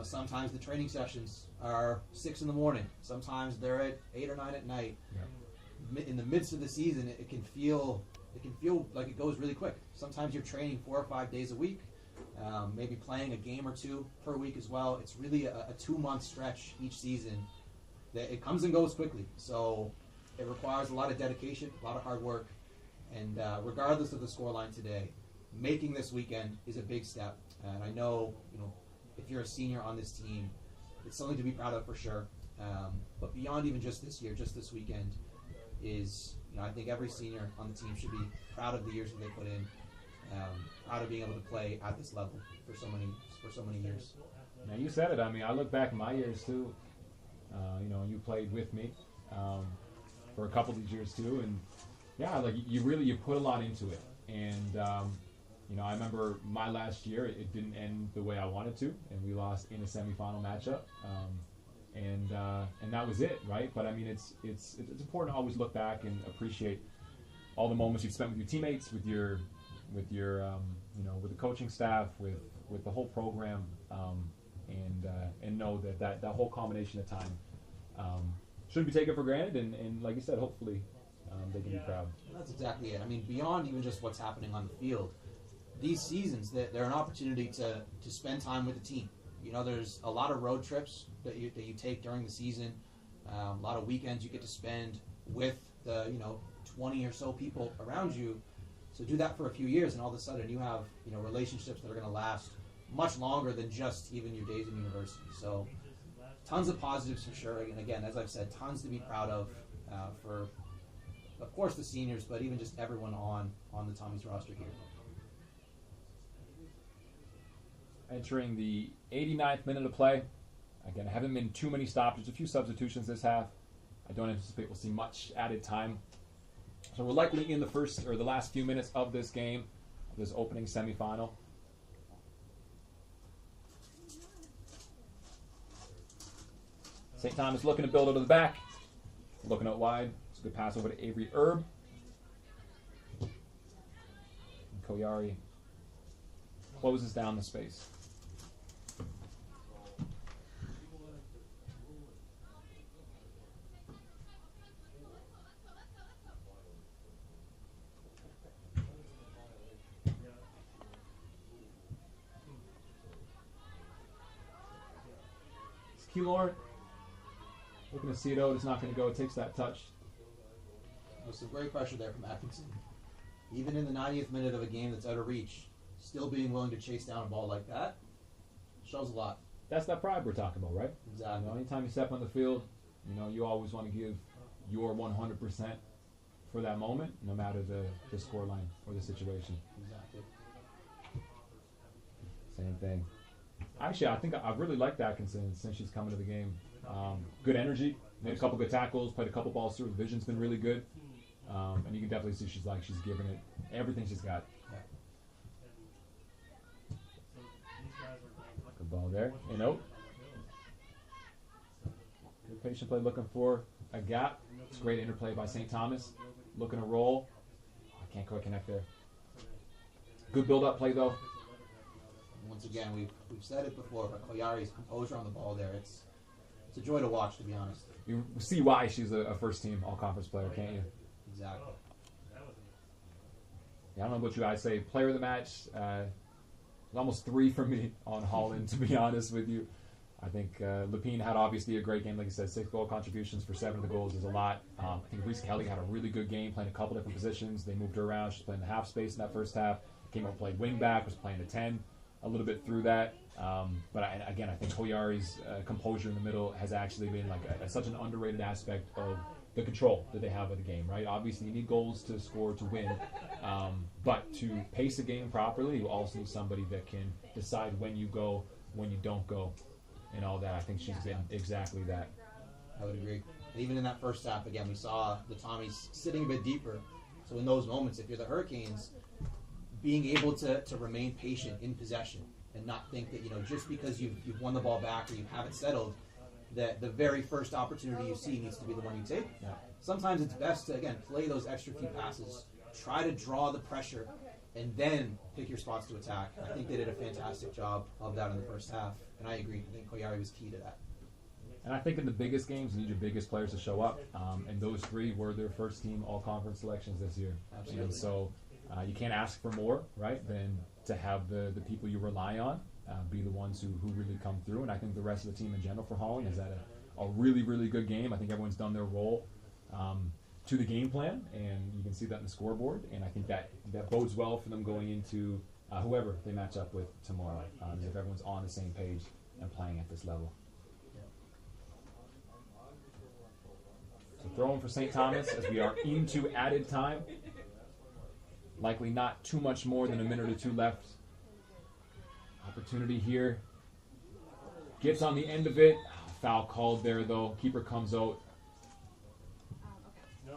sometimes the training sessions are 6 a.m. Sometimes they're at 8 or 9 at night. Yeah. In the midst of the season, it can feel like it goes really quick. Sometimes you're training 4 or 5 days a week, maybe playing a game or two per week as well. It's really a 2-month stretch each season that it comes and goes quickly. So it requires a lot of dedication, a lot of hard work, and regardless of the scoreline today, making this weekend is a big step. And I know, if you're a senior on this team, it's something to be proud of for sure. But beyond even just this year, just this weekend is, I think every senior on the team should be proud of the years that they put in, proud of being able to play at this level for so many years. Now you said it. I mean, I look back at my years too. You played with me for a couple of these years too, and yeah, like you put a lot into it. And I remember my last year, it didn't end the way I wanted to, and we lost in a semifinal matchup. And that was it, right? But I mean, it's important to always look back and appreciate all the moments you've spent with your teammates, with your with the coaching staff, with the whole program, and know that whole combination of time shouldn't be taken for granted. And like you said, hopefully they can be proud. That's exactly it. I mean, beyond even just what's happening on the field, these seasons they're an opportunity to spend time with the team. There's a lot of road trips that you take during the season, a lot of weekends you get to spend with the 20 or so people around you. So do that for a few years, and all of a sudden you have relationships that are going to last much longer than just even your days in university. So tons of positives for sure. And again, as I've said, tons to be proud of for, of course, the seniors, but even just everyone on the Tommies roster here. Entering the 89th minute of play. Again, haven't been too many stoppages, a few substitutions this half. I don't anticipate we'll see much added time. So we're likely in the last few minutes of this game, of this opening semifinal. St. Thomas looking to build it to the back. Looking out wide. It's a good pass over to Avery Erb. And Koyari closes down the space. Keylor looking to see it out. It's not going to go. It takes that touch. There's some great pressure there from Atkinson. Even in the 90th minute of a game that's out of reach, still being willing to chase down a ball like that shows a lot. That's that pride we're talking about, right? Exactly. Anytime you step on the field, you always want to give your 100% for that moment, no matter the scoreline or the situation. Exactly. Same thing. Actually, I think I've really liked Atkinson since she's come into the game. Good energy, made a couple good tackles, played a couple balls through. The vision's been really good, and you can definitely see she's giving it everything she's got. Yeah. Like a ball there. And out. Good patient play looking for a gap. It's great interplay by St. Thomas. Looking to roll. I can't quite connect there. Good build-up play, though. Once again, we've said it before, but Koyari's composure on the ball there, it's a joy to watch, to be honest. You see why she's a first-team all-conference player, can't you? Exactly. Yeah, I don't know about you guys. Say player of the match. Almost 3 for me on Holland, to be honest with you. I think Lepine had obviously a great game. Like I said, 6 goal contributions for 7 of the goals is a lot. I think Reese Kelly had a really good game, playing a couple different positions. They moved her around. She's playing the half space in that first half. Came up, played wing back, was playing the 10 a little bit through that. But I think Koyari's composure in the middle has actually been like such an underrated aspect of the control that they have of the game, right? Obviously, you need goals to score to win. But to pace a game properly, you also need somebody that can decide when you go, when you don't go, and all that. I think she's been exactly that. I would agree. And even in that first half, again, we saw the Tommies sitting a bit deeper. So in those moments, if you're the Hurricanes, being able to remain patient in possession and not think that, just because you've won the ball back or you have it settled, that the very first opportunity you see needs to be the one you take. Yeah. Sometimes it's best to, again, play those extra few passes, try to draw the pressure, and then pick your spots to attack. I think they did a fantastic job of that in the first half, and I agree. I think Koyari was key to that. And I think in the biggest games, you need your biggest players to show up. And those 3 were their first-team all-conference selections this year. Absolutely. And so you can't ask for more, right, than to have the people you rely on be the ones who really come through. And I think the rest of the team in general for Holland has had a really, really good game. I think everyone's done their role to the game plan, and you can see that in the scoreboard. And I think that bodes well for them going into whoever they match up with tomorrow, if everyone's on the same page and playing at this level. So throwing for St. Thomas as we are into added time. Likely not too much more than a minute or 2 left. Opportunity here. Gets on the end of it. Foul called there, though. Keeper comes out.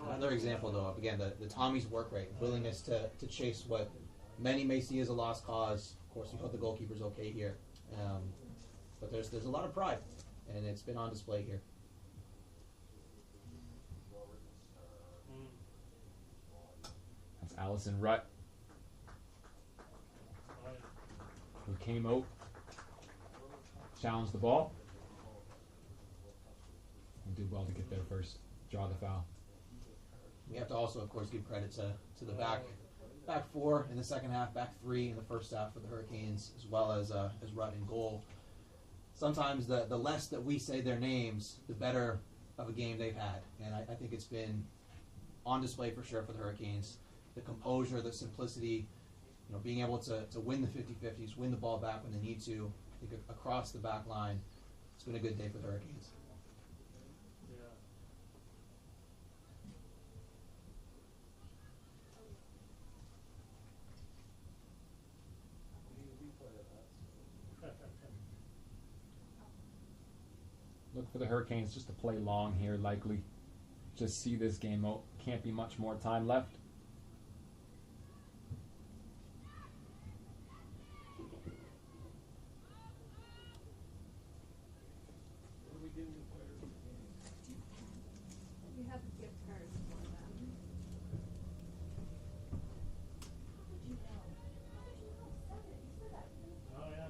Another example, though, of, again, the Tommies' work rate, willingness to chase what many may see as a lost cause. Of course, we hope the goalkeeper's okay here. But there's a lot of pride, and it's been on display here. That's Allison Rutt, who came out, challenged the ball, and did well to get there first, draw the foul. We have to also, of course, give credit to the back 4 in the second half, back 3 in the first half for the Hurricanes, as well as Rutt in goal. Sometimes the less that we say their names, the better of a game they've had, and I think it's been on display for sure for the Hurricanes. The composure, the simplicity, being able to win the 50-50s, win the ball back when they need to. I think across the back line, it's been a good day for the Hurricanes. Look for the Hurricanes just to play long here, likely. Just see this game out. Can't be much more time left. We have gift cards for them. Oh, yeah.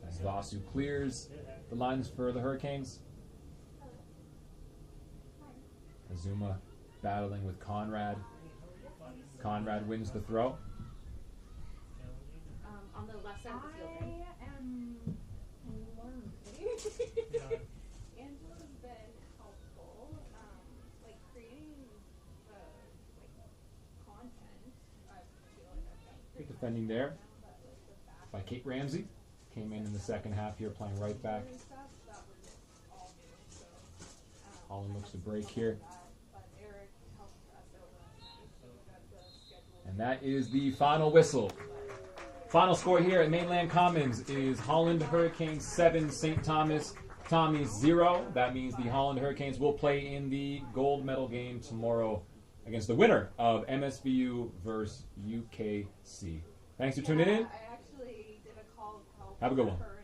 As Vasu clears the lines for the Hurricanes. Azuma battling with Conrad. Conrad wins the throw. On the left side of the field. I am learning. Angela's been helpful, creating content. I feel like I've done Good defending there by Kate Ramsey. Came in the second half here, playing right back. stuff that was all new. So, Holland looks to break here. but Eric helped us out last night, so we got the schedule. And that is the final whistle. Final score here at Mainland Commons is Holland Hurricanes 7, St. Thomas Tommies 0. That means the Holland Hurricanes will play in the gold medal game tomorrow against the winner of MSVU versus UKC. Thanks for tuning in. I actually Have a good one. Her